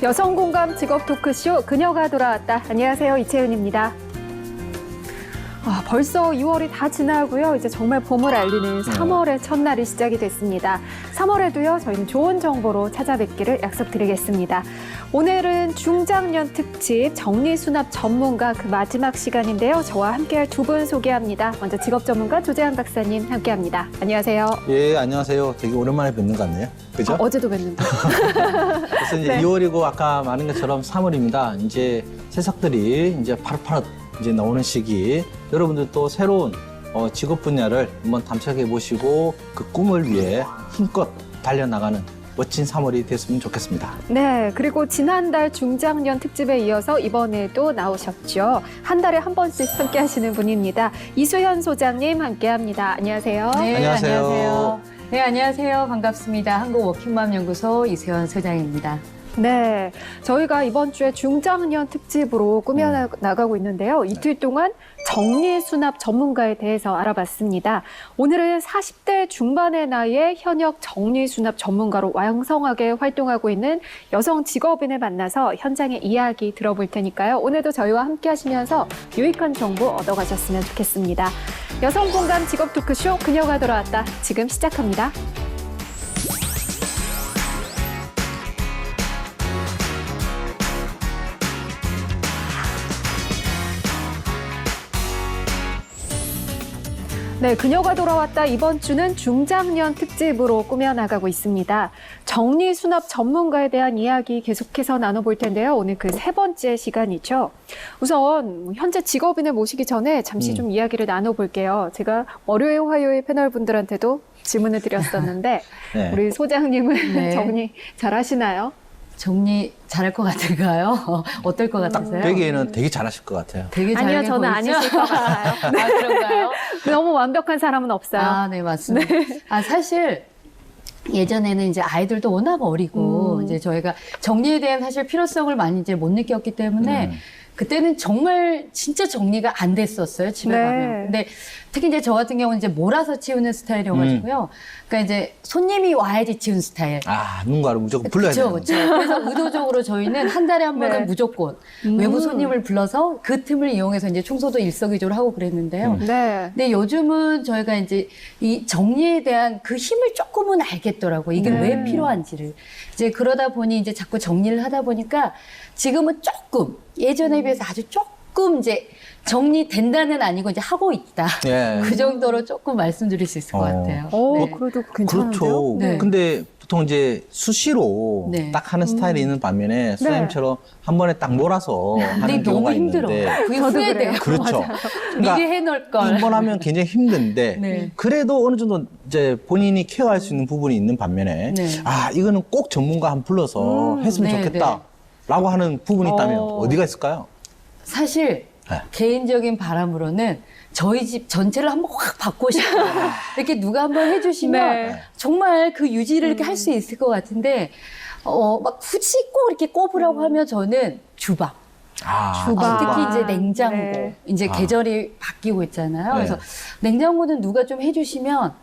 여성 공감 직업 토크쇼 그녀가 돌아왔다. 안녕하세요, 이채은입니다. 벌써 2월이 다 지나고요. 이제 정말 봄을 알리는 3월의 첫날이 시작이 됐습니다. 3월에도요, 저희는 좋은 정보로 찾아뵙기를 약속드리겠습니다. 오늘은 중장년 특집 정리수납 전문가 그 마지막 시간인데요. 저와 함께할 두 분 소개합니다. 먼저 직업 전문가 조재한 박사님 함께합니다. 안녕하세요. 예, 안녕하세요. 되게 오랜만에 뵙는 것 같네요. 그죠? 어제도 뵀는데. 그래서 이제 네. 2월이고 아까 말한 것처럼 3월입니다. 이제 새싹들이 이제 파릇파릇 이제 나오는 시기. 여러분들 또 새로운 직업 분야를 한번 탐색해 보시고 그 꿈을 위해 힘껏 달려나가는 멋진 3월이 됐으면 좋겠습니다. 네, 그리고 지난달 중장년 특집에 이어서 이번에도 나오셨죠. 한 달에 한 번씩 함께 하시는 분입니다. 이수현 소장님 함께합니다. 안녕하세요. 네, 안녕하세요. 안녕하세요. 네, 안녕하세요. 반갑습니다. 한국워킹맘연구소 이수현 소장입니다. 네, 저희가 이번 주에 중장년 특집으로 꾸며나가고 있는데요. 이틀 동안 정리수납 전문가에 대해서 알아봤습니다. 오늘은 40대 중반의 나이에 현역 정리수납 전문가로 왕성하게 활동하고 있는 여성 직업인을 만나서 현장의 이야기 들어볼 테니까요. 오늘도 저희와 함께 하시면서 유익한 정보 얻어가셨으면 좋겠습니다. 여성 공감 직업 토크쇼 그녀가 돌아왔다. 지금 시작합니다. 네, 그녀가 돌아왔다. 이번 주는 중장년 특집으로 꾸며나가고 있습니다. 정리수납 전문가에 대한 이야기 계속해서 나눠볼 텐데요. 오늘 그 세 번째 시간이죠. 우선 현재 직업인을 모시기 전에 잠시 좀 이야기를 나눠볼게요. 제가 월요일, 화요일 패널 분들한테도 질문을 드렸었는데 네. 우리 소장님은 네. 정리 잘 하시나요? 정리 잘할 것 같은가요? 어떨 것 딱 같으세요? 뵈기에는 되게 잘하실 것 같아요. 되게 아니요, 잘해 저는 보이죠? 아니실 것 같아요. 아, 그런가요? 너무 완벽한 사람은 없어요. 아, 네, 맞습니다. 아, 사실 예전에는 이제 아이들도 워낙 어리고 이제 저희가 정리에 대한 사실 필요성을 많이 이제 못 느꼈기 때문에 그때는 정말 진짜 정리가 안 됐었어요, 집에 네. 가면. 근데 특히 이제 저 같은 경우는 이제 몰아서 치우는 스타일이어가지고요. 그러니까 이제 손님이 와야지 치운 스타일. 아, 누군가를 무조건 불러야 그렇죠, 되는 그렇죠. 그래서 의도적으로 저희는 한 달에 한 번은 네. 무조건 외부 손님을 불러서 그 틈을 이용해서 이제 청소도 일석이조로 하고 그랬는데요. 네. 근데 요즘은 저희가 이제 이 정리에 대한 그 힘을 조금은 알겠더라고요. 이게 네. 왜 필요한지를. 이제 그러다 보니 이제 자꾸 정리를 하다 보니까 지금은 조금 예전에 비해서 아주 조금 이제 정리된다는 아니고 이제 하고 있다. 예. 그 정도로 조금 말씀드릴 수 있을 것 같아요. 오, 네. 그래도 괜찮은데요? 그렇죠. 네. 근데 보통 이제 수시로 네. 딱 하는 스타일이 있는 반면에 소장님처럼 한 번에 딱 몰아서 근데 하는 너무 경우가 힘들어. 있는데 그게 저도 후회돼요. 그래요. 그렇죠. 그러니까 미리 해놓을 걸. 한 번 하면 굉장히 힘든데 네. 그래도 어느 정도 이제 본인이 케어할 수 있는 부분이 있는 반면에 네. 아 이거는 꼭 전문가 한 불러서 했으면 네, 좋겠다라고 하는 부분이 있다면 어. 어디가 있을까요? 사실 네. 개인적인 바람으로는 저희 집 전체를 한번 확 바꾸고 싶어요. 이렇게 누가 한번 해주시면 네. 정말 그 유지를 이렇게 할 수 있을 것 같은데 막 굳이 꼭 이렇게 꼽으라고 하면 저는 주방. 아, 주방. 특히 이제 냉장고. 네. 이제 아. 계절이 바뀌고 있잖아요. 네. 그래서 냉장고는 누가 좀 해주시면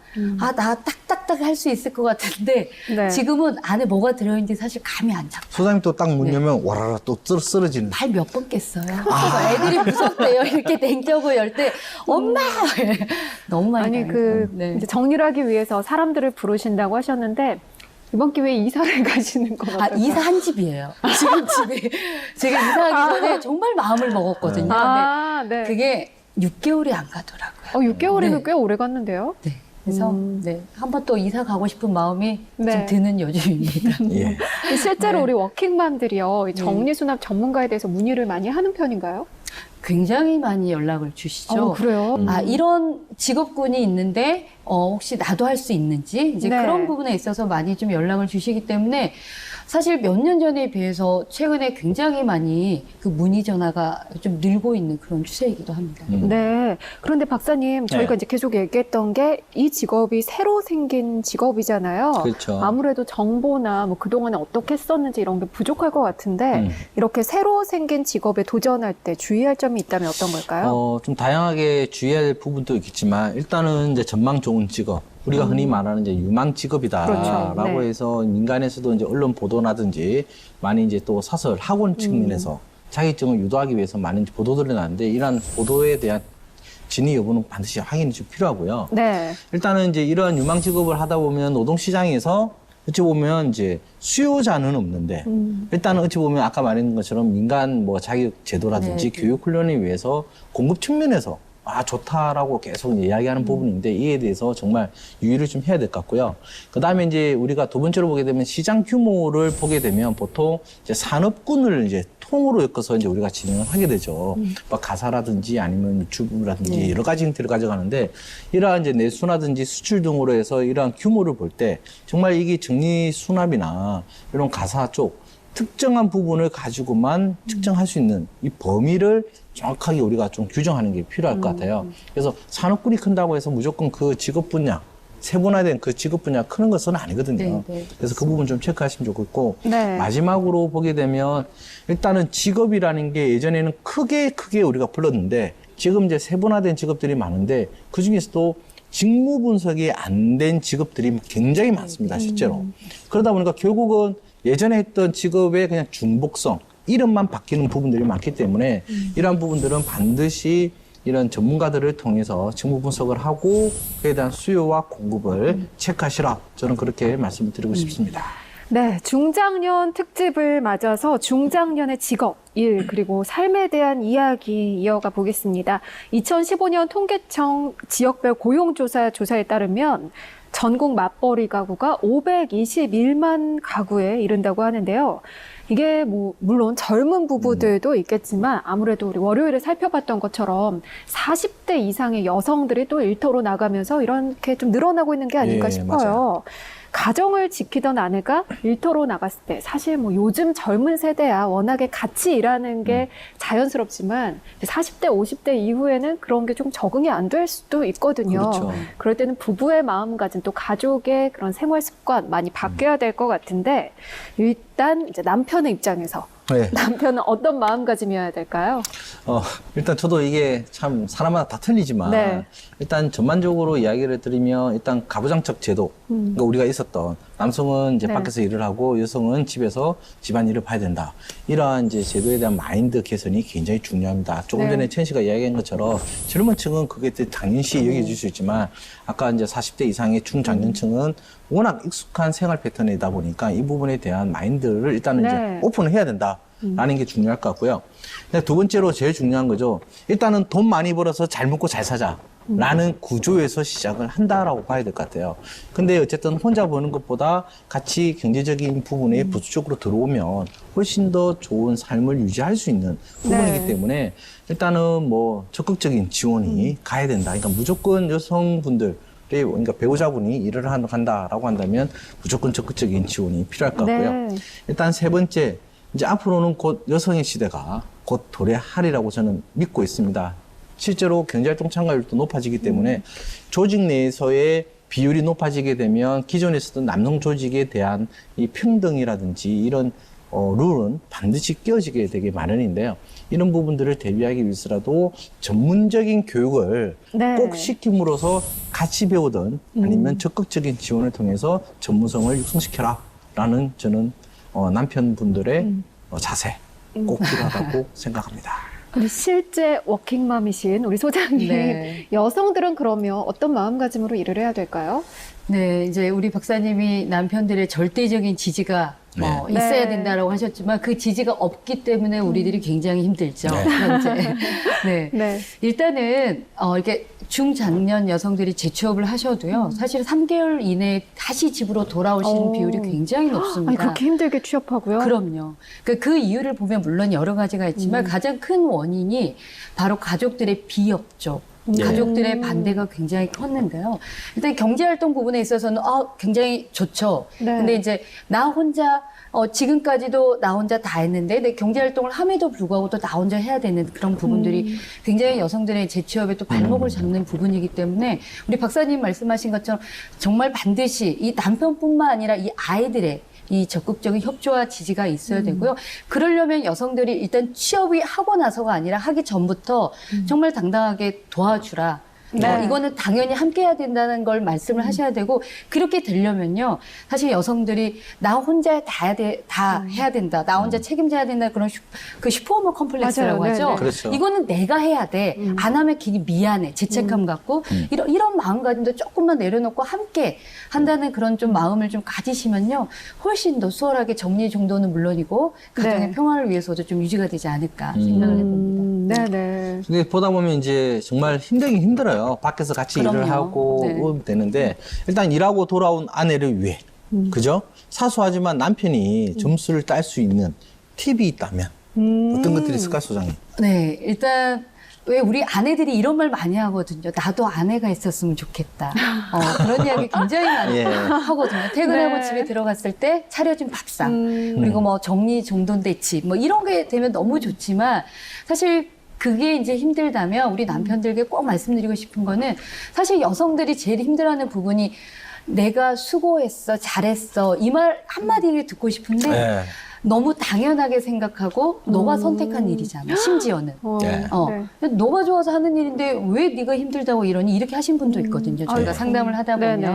아, 나 딱딱딱 할 수 있을 것 같은데 네. 지금은 안에 뭐가 들어있는지 사실 감이 안 잡혀요. 소장님 또 딱 문 네. 열면 와라라 또 쓰러지는. 발 몇 번 깼어요. 애들이 무섭대요. 이렇게 냉장고 열 때 엄마 너무 많이 아니 당했어요. 그 이제 정리를 하기 위해서 사람들을 부르신다고 하셨는데 이번 기회에 이사를 가시는 건 아, 어떨까요? 이사한 집이에요. 지금 집에 제가 이사하기 전에 정말 마음을 먹었거든요. 아, 네. 근데 그게 6개월이 안 가더라고요. 6개월이면 네. 꽤 오래 갔는데요. 네. 그래서 네, 한번 또 이사 가고 싶은 마음이 네. 좀 드는 요즘입니다. 예. 실제로 네. 우리 워킹맘들이요, 이 정리수납 전문가에 대해서 문의를 많이 하는 편인가요? 굉장히 많이 연락을 주시죠. 그래요? 아, 이런 직업군이 있는데, 혹시 나도 할 수 있는지, 이제 네. 그런 부분에 있어서 많이 좀 연락을 주시기 때문에, 사실 몇 년 전에 비해서 최근에 굉장히 많이 그 문의 전화가 좀 늘고 있는 그런 추세이기도 합니다. 네. 그런데 박사님, 저희가 네. 이제 계속 얘기했던 게 이 직업이 새로 생긴 직업이잖아요. 그렇죠. 아무래도 정보나 뭐 그동안에 어떻게 했었는지 이런 게 부족할 것 같은데 이렇게 새로 생긴 직업에 도전할 때 주의할 점이 있다면 어떤 걸까요? 좀 다양하게 주의해야 될 부분도 있겠지만 일단은 이제 전망 좋은 직업 우리가 흔히 말하는 이제 유망 직업이다라고 그렇죠. 네. 해서 민간에서도 이제 언론 보도나든지 많이 이제 또 사설 학원 측면에서 자격증을 유도하기 위해서 많은 보도들이 나는데 이러한 보도에 대한 진위 여부는 반드시 확인이 좀 필요하고요. 네. 일단은 이제 이러한 유망 직업을 하다 보면 노동시장에서 어찌 보면 이제 수요자는 없는데 일단은 어찌 보면 아까 말했던 것처럼 민간 뭐 자격 제도라든지 네. 교육 훈련을 위해서 공급 측면에서 좋다라고 계속 이야기하는 부분인데 이에 대해서 정말 유의를 좀 해야 될 것 같고요. 그 다음에 이제 우리가 두 번째로 보게 되면 시장 규모를 보게 되면 보통 이제 산업군을 이제 통으로 엮어서 이제 우리가 진행을 하게 되죠. 뭐 가사라든지 아니면 유튜브라든지 여러 가지 형태를 가져가는데 이러한 이제 내수라든지 수출 등으로 해서 이러한 규모를 볼 때 정말 이게 정리 수납이나 이런 가사 쪽 특정한 부분을 가지고만 측정할 수 있는 이 범위를 정확하게 우리가 좀 규정하는 게 필요할 것 같아요. 그래서 산업군이 큰다고 해서 무조건 그 직업 분야, 세분화된 그 직업 분야 크는 것은 아니거든요. 네. 그래서 그 부분 좀 체크하시면 좋겠고 네. 마지막으로 보게 되면 일단은 직업이라는 게 예전에는 크게 우리가 불렀는데 지금 이제 세분화된 직업들이 많은데 그 중에서도 직무 분석이 안 된 직업들이 굉장히 많습니다, 실제로. 그러다 보니까 결국은 예전에 했던 직업의 그냥 중복성, 이름만 바뀌는 부분들이 많기 때문에 이러한 부분들은 반드시 이런 전문가들을 통해서 직무 분석을 하고 그에 대한 수요와 공급을 체크하시라. 저는 그렇게 말씀을 드리고 싶습니다. 네, 중장년 특집을 맞아서 중장년의 직업, 일, 그리고 삶에 대한 이야기 이어가 보겠습니다. 2015년 통계청 지역별 고용조사 조사에 따르면 전국 맞벌이 가구가 521만 가구에 이른다고 하는데요. 이게 뭐 물론 젊은 부부들도 있겠지만 아무래도 우리 월요일에 살펴봤던 것처럼 40대 이상의 여성들이 또 일터로 나가면서 이렇게 좀 늘어나고 있는 게 아닐까 예, 싶어요. 맞아요. 가정을 지키던 아내가 일터로 나갔을 때 사실 뭐 요즘 젊은 세대야 워낙에 같이 일하는 게 자연스럽지만 40대, 50대 이후에는 그런 게 좀 적응이 안 될 수도 있거든요. 그렇죠. 그럴 때는 부부의 마음가짐 또 가족의 그런 생활 습관 많이 바뀌어야 될 것 같은데 일단 이제 남편의 입장에서 네. 남편은 어떤 마음가짐이어야 될까요? 일단 저도 이게 참 사람마다 다 틀리지만 네. 일단 전반적으로 이야기를 드리면 일단 가부장적 제도 그러니까 우리가 있었던 남성은 이제 네. 밖에서 일을 하고 여성은 집에서 집안일을 봐야 된다. 이러한 이제 제도에 대한 마인드 개선이 굉장히 중요합니다. 조금 네. 전에 천 씨가 이야기한 것처럼 젊은 층은 그게 당연시 여겨질 수 있지만 아까 이제 40대 이상의 중장년층은 워낙 익숙한 생활 패턴이다 보니까 이 부분에 대한 마인드를 일단은 네. 이제 오픈을 해야 된다라는 게 중요할 것 같고요. 근데 두 번째로 제일 중요한 거죠. 일단은 돈 많이 벌어서 잘 먹고 잘 사자라는 구조에서 시작을 한다라고 봐야 될 것 같아요. 근데 어쨌든 혼자 버는 것보다 같이 경제적인 부분에 부수적으로 들어오면 훨씬 더 좋은 삶을 유지할 수 있는 부분이기 네. 때문에 일단은 뭐 적극적인 지원이 가야 된다. 그러니까 무조건 여성분들 그러니까 배우자분이 일을 한다라고 한다면 무조건 적극적인 지원이 필요할 것 같고요. 네. 일단 세 번째, 이제 앞으로는 곧 여성의 시대가 곧 도래하리라고 저는 믿고 있습니다. 실제로 경제활동 참가율도 높아지기 때문에 조직 내에서의 비율이 높아지게 되면 기존에 있었던 남성 조직에 대한 이 평등이라든지 이런 룰은 반드시 끼워지게 되게 마련인데요. 이런 부분들을 대비하기 위해서라도 전문적인 교육을 네. 꼭 시킴으로써 같이 배우든 아니면 적극적인 지원을 통해서 전문성을 육성시켜라라는 저는 남편분들의 자세 꼭 필요하다고 생각합니다. 우리 실제 워킹맘이신 우리 소장님, 네. 여성들은 그러면 어떤 마음가짐으로 일을 해야 될까요? 네, 이제 우리 박사님이 남편들의 절대적인 지지가 네. 있어야 네. 된다라고 하셨지만 그 지지가 없기 때문에 우리들이 굉장히 힘들죠. 네. 현재. 네. 네. 일단은 이렇게 중장년 여성들이 재취업을 하셔도요. 사실 3개월 이내에 다시 집으로 돌아오시는 비율이 굉장히 높습니다. 아니, 그렇게 힘들게 취업하고요? 그럼요. 그 이유를 보면 물론 여러 가지가 있지만 가장 큰 원인이 바로 가족들의 비협조. 네. 가족들의 반대가 굉장히 컸는데요. 일단 경제활동 부분에 있어서는 굉장히 좋죠. 네. 근데 이제 나 혼자 지금까지도 나 혼자 다 했는데 내 경제활동을 함에도 불구하고 또 나 혼자 해야 되는 그런 부분들이 굉장히 여성들의 재취업에 또 발목을 잡는 부분이기 때문에 우리 박사님 말씀하신 것처럼 정말 반드시 이 남편뿐만 아니라 이 아이들의 이 적극적인 협조와 지지가 있어야 되고요. 그러려면 여성들이 일단 취업이 하고 나서가 아니라 하기 전부터 정말 당당하게 도와주라. 네. 이거는 당연히 함께 해야 된다는 걸 말씀을 하셔야 되고 그렇게 되려면요. 사실 여성들이 나 혼자 다 해야 된다. 나 혼자 책임져야 된다. 그런 그 슈퍼우먼 컴플렉스라고 맞아요. 하죠. 네네. 그렇죠. 이거는 내가 해야 돼. 안 하면 괜히 미안해. 죄책감 갖고 이런 마음가짐도 조금만 내려놓고 함께 한다는 그런 좀 마음을 좀 가지시면요. 훨씬 더 수월하게 정리 정도는 물론이고 가정의 네. 평화를 위해서도 좀 유지가 되지 않을까 생각을 해봅니다. 네네. 근데 보다 보면 이제 정말 힘들긴 힘들어요. 밖에서 같이 일을 그럼요. 하고 네. 되는데 일단 일하고 돌아온 아내를 위해 그죠? 사소하지만 남편이 점수를 딸 수 있는 팁이 있다면 어떤 것들이 있을까, 소장님? 네, 일단 왜 우리 아내들이 이런 말 많이 하거든요. 나도 아내가 있었으면 좋겠다. 그런 이야기 굉장히 많이 예. 하거든요. 퇴근하고 네. 집에 들어갔을 때 차려진 밥상, 그리고 뭐 정리 정돈대치, 뭐 이런 게 되면 너무 좋지만 사실 그게 이제 힘들다면 우리 남편들께 꼭 말씀드리고 싶은 거는 사실 여성들이 제일 힘들어하는 부분이 내가 수고했어, 잘했어 이 말 한마디를 듣고 싶은데 네. 너무 당연하게 생각하고 너가 선택한 일이잖아. 심지어는. 네. 네. 너가 좋아서 하는 일인데 왜 네가 힘들다고 이러니 이렇게 하신 분도 있거든요. 저희가 네. 상담을 하다 보면. 네네.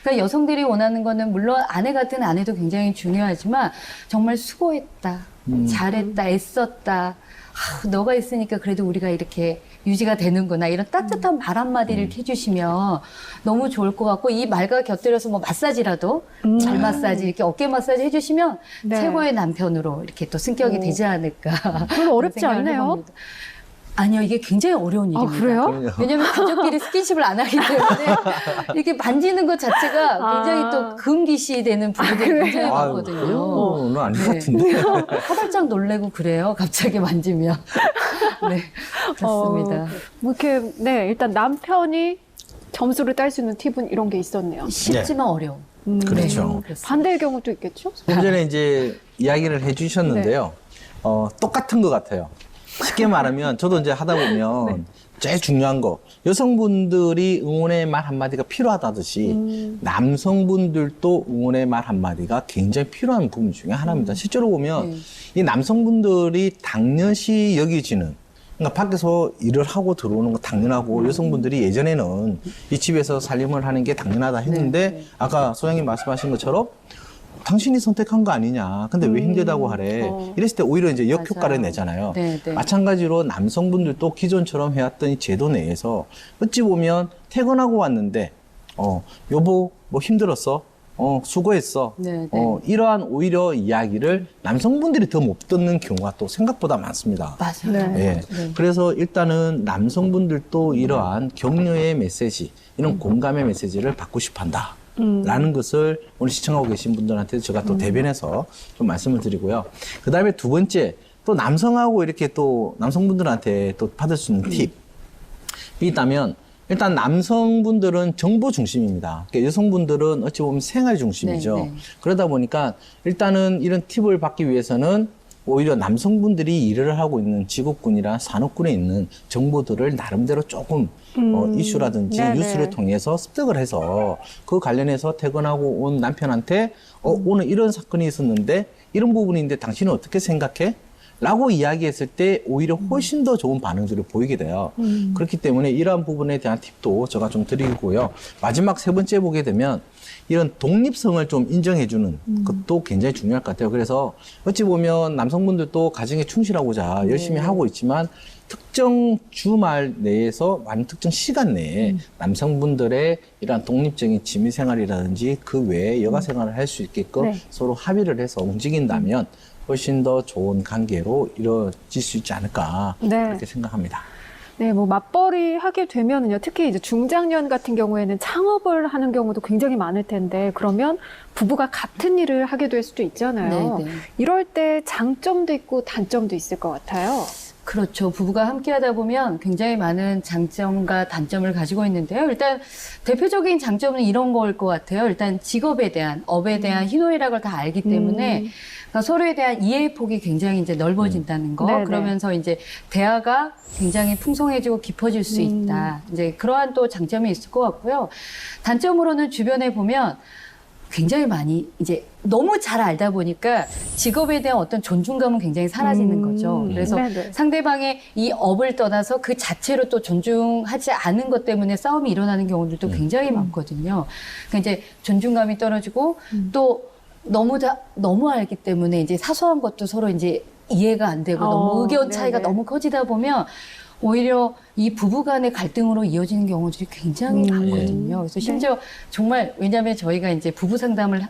그러니까 여성들이 원하는 거는 물론 아내 같은 아내도 굉장히 중요하지만 정말 수고했다, 잘했다, 애썼다. 너가 있으니까 그래도 우리가 이렇게 유지가 되는구나. 이런 따뜻한 말 한마디를 이렇게 해주시면 너무 좋을 것 같고 이 말과 곁들여서 뭐 마사지라도 발 마사지 이렇게 어깨 마사지 해주시면 네. 최고의 남편으로 이렇게 또 승격이 되지 않을까. 별로 어렵지 생각을 않네요. 해봅니다. 아니요, 이게 굉장히 어려운 아, 일입니다. 그래요? 그럼요. 왜냐면 가족끼리 스킨십을 안 하기 때문에 이렇게 만지는 것 자체가 굉장히 또 금기시 되는 부분들이 굉장히 아유, 많거든요. 그런 건 아닌 것 네. 같은데. 화들짝 놀래고 그래요. 갑자기 만지면. 네, 그렇습니다. 뭐 이렇게 네 일단 남편이 점수를 딸 수 있는 팁은 이런 게 있었네요. 쉽지만 어려워. 그렇죠. 네, 그렇습니다. 반대의 경우도 있겠죠? 좀 전에 이제 이야기를 해주셨는데요. 똑같은 것 같아요. 쉽게 말하면 저도 이제 하다 보면 제일 중요한 거 여성분들이 응원의 말 한마디가 필요하다듯이 남성분들도 응원의 말 한마디가 굉장히 필요한 부분 중에 하나입니다. 실제로 보면 이 남성분들이 당연시 여기지는 그러니까 밖에서 일을 하고 들어오는 거 당연하고 여성분들이 예전에는 이 집에서 살림을 하는 게 당연하다 했는데 아까 소장님 말씀하신 것처럼 당신이 선택한 거 아니냐. 근데 왜 힘들다고 하래. 이랬을 때 오히려 이제 역효과를 맞아요. 내잖아요. 네, 네. 마찬가지로 남성분들도 기존처럼 해왔던 이 제도 내에서 어찌 보면 퇴근하고 왔는데, 여보, 뭐 힘들었어? 수고했어. 네, 네. 이러한 오히려 이야기를 남성분들이 더 못 듣는 경우가 또 생각보다 많습니다. 맞아요. 네. 예. 네. 그래서 일단은 남성분들도 이러한 격려의 메시지, 이런 공감의 메시지를 받고 싶어 한다. 라는 것을 오늘 시청하고 계신 분들한테 제가 또 대변해서 좀 말씀을 드리고요. 그 다음에 두 번째, 또 남성하고 이렇게 또 남성분들한테 또 받을 수 있는 팁이 있다면, 일단 남성분들은 정보 중심입니다. 그러니까 여성분들은 어찌 보면 생활 중심이죠. 네, 네. 그러다 보니까 일단은 이런 팁을 받기 위해서는 오히려 남성분들이 일을 하고 있는 직업군이나 산업군에 있는 정보들을 나름대로 조금 이슈라든지 네네. 뉴스를 통해서 습득을 해서 그 관련해서 퇴근하고 온 남편한테 오늘 이런 사건이 있었는데 이런 부분인데 당신은 어떻게 생각해? 라고 이야기했을 때 오히려 훨씬 더 좋은 반응들을 보이게 돼요. 그렇기 때문에 이러한 부분에 대한 팁도 제가 좀 드리고요. 마지막 세 번째 보게 되면 이런 독립성을 좀 인정해주는 것도 굉장히 중요할 것 같아요. 그래서 어찌 보면 남성분들도 가정에 충실하고자 열심히 하고 있지만 특정 주말 내에서 아니면 특정 시간 내에 남성분들의 이러한 독립적인 취미생활이라든지 그 외에 여가생활을 할 수 있게끔 네. 서로 합의를 해서 움직인다면 훨씬 더 좋은 관계로 이루어질 수 있지 않을까 네. 그렇게 생각합니다. 네, 뭐 맞벌이 하게 되면은요, 특히 이제 중장년 같은 경우에는 창업을 하는 경우도 굉장히 많을 텐데, 그러면 부부가 같은 일을 하게 될 수도 있잖아요. 네, 네. 이럴 때 장점도 있고 단점도 있을 것 같아요. 그렇죠. 부부가 함께 하다 보면 굉장히 많은 장점과 단점을 가지고 있는데요. 일단 대표적인 장점은 이런 거일 것 같아요. 일단 직업에 대한, 업에 대한 희노애락을 다 알기 때문에 그러니까 서로에 대한 이해의 폭이 굉장히 이제 넓어진다는 거. 네네. 그러면서 이제 대화가 굉장히 풍성해지고 깊어질 수 있다. 이제 그러한 또 장점이 있을 것 같고요. 단점으로는 주변에 보면 굉장히 많이 이제 너무 잘 알다 보니까 직업에 대한 어떤 존중감은 굉장히 사라지는 거죠. 그래서 네네. 상대방의 이 업을 떠나서 그 자체로 또 존중하지 않은 것 때문에 싸움이 일어나는 경우들도 굉장히 많거든요. 그러니까 이제 존중감이 떨어지고 또 너무 알기 때문에 이제 사소한 것도 서로 이제 이해가 안 되고 너무 의견 차이가 네네. 너무 커지다 보면 오히려 이 부부 간의 갈등으로 이어지는 경우들이 굉장히 많거든요. 그래서 심지어 정말 왜냐하면 저희가 이제 부부 상담을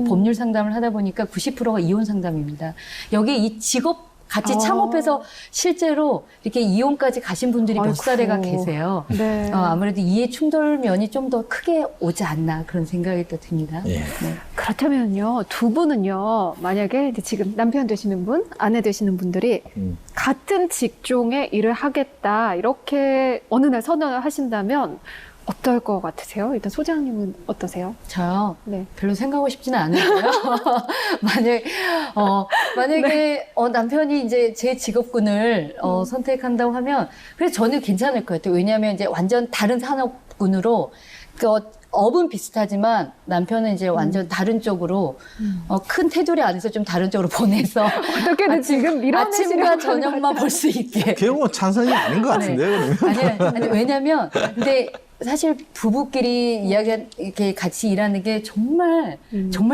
법률 상담을 하다 보니까 90%가 이혼 상담입니다. 여기 이 직업 같이 창업해서 실제로 이렇게 이혼까지 가신 분들이 몇 아이고. 사례가 계세요. 네. 아무래도 이해 충돌 면이 좀 더 크게 오지 않나 그런 생각이 또 듭니다. 예. 네. 그렇다면요, 두 분은요, 만약에 이제 지금 남편 되시는 분, 아내 되시는 분들이 같은 직종의 일을 하겠다, 이렇게 어느 날 선언을 하신다면 어떨 것 같으세요? 일단 소장님은 어떠세요? 저요. 네. 별로 생각하고 싶지는 않은데요. 만약에 남편이 이제 제 직업군을 선택한다고 하면 그래서 저는 괜찮을 것 같아요. 왜냐하면 이제 완전 다른 산업군으로 업은 비슷하지만 남편은 이제 완전 다른 쪽으로 큰 테두리 안에서 좀 다른 쪽으로 보내서 어떻게든 지금 밀어내시려고 아침과 저녁만 볼 수 있게. 결국은 찬성이 아닌 것 같은데요, 그러면? 아니, 왜냐면, 근데 사실 부부끼리 이렇게 같이 일하는 게 정말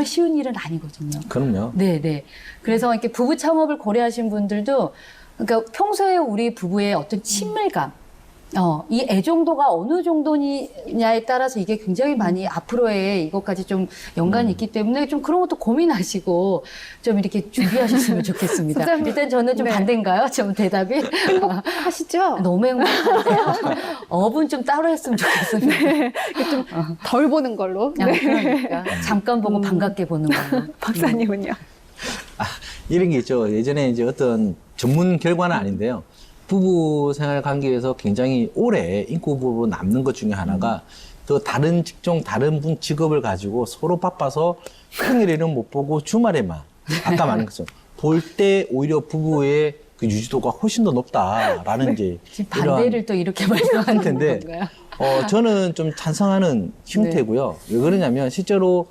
쉬운 일은 아니거든요. 그럼요. 네. 그래서 이렇게 부부 창업을 고려하신 분들도, 그러니까 평소에 우리 부부의 어떤 친밀감, 이 애정도가 어느 정도냐에 따라서 이게 굉장히 많이 앞으로의 이것까지 좀 연관이 있기 때문에 좀 그런 것도 고민하시고 좀 이렇게 준비하셨으면 좋겠습니다. 소장님. 일단 저는 좀 네. 반대인가요? 좀 대답이? 하시죠? 너무 행복한데요? 업은 좀 따로 했으면 좋겠습니다. 네. 좀 덜 보는 걸로. 네. 그러니까 잠깐 보고 반갑게 보는 걸로. 박사님은요? 이런 게 있죠. 예전에 이제 어떤 전문 결과는 아닌데요. 부부 생활 관계에서 굉장히 오래 인구부부로 남는 것 중에 하나가 또 다른 직종, 다른 분 직업을 가지고 서로 바빠서 평일에는 못 보고 주말에만 아까 말한 것처럼 볼 때 오히려 부부의 그 유지도가 훨씬 더 높다라는 이제 지금 반대를 또 이렇게 말씀하는 텐데 건가요? 저는 좀 찬성하는 형태고요. 왜 그러냐면 실제로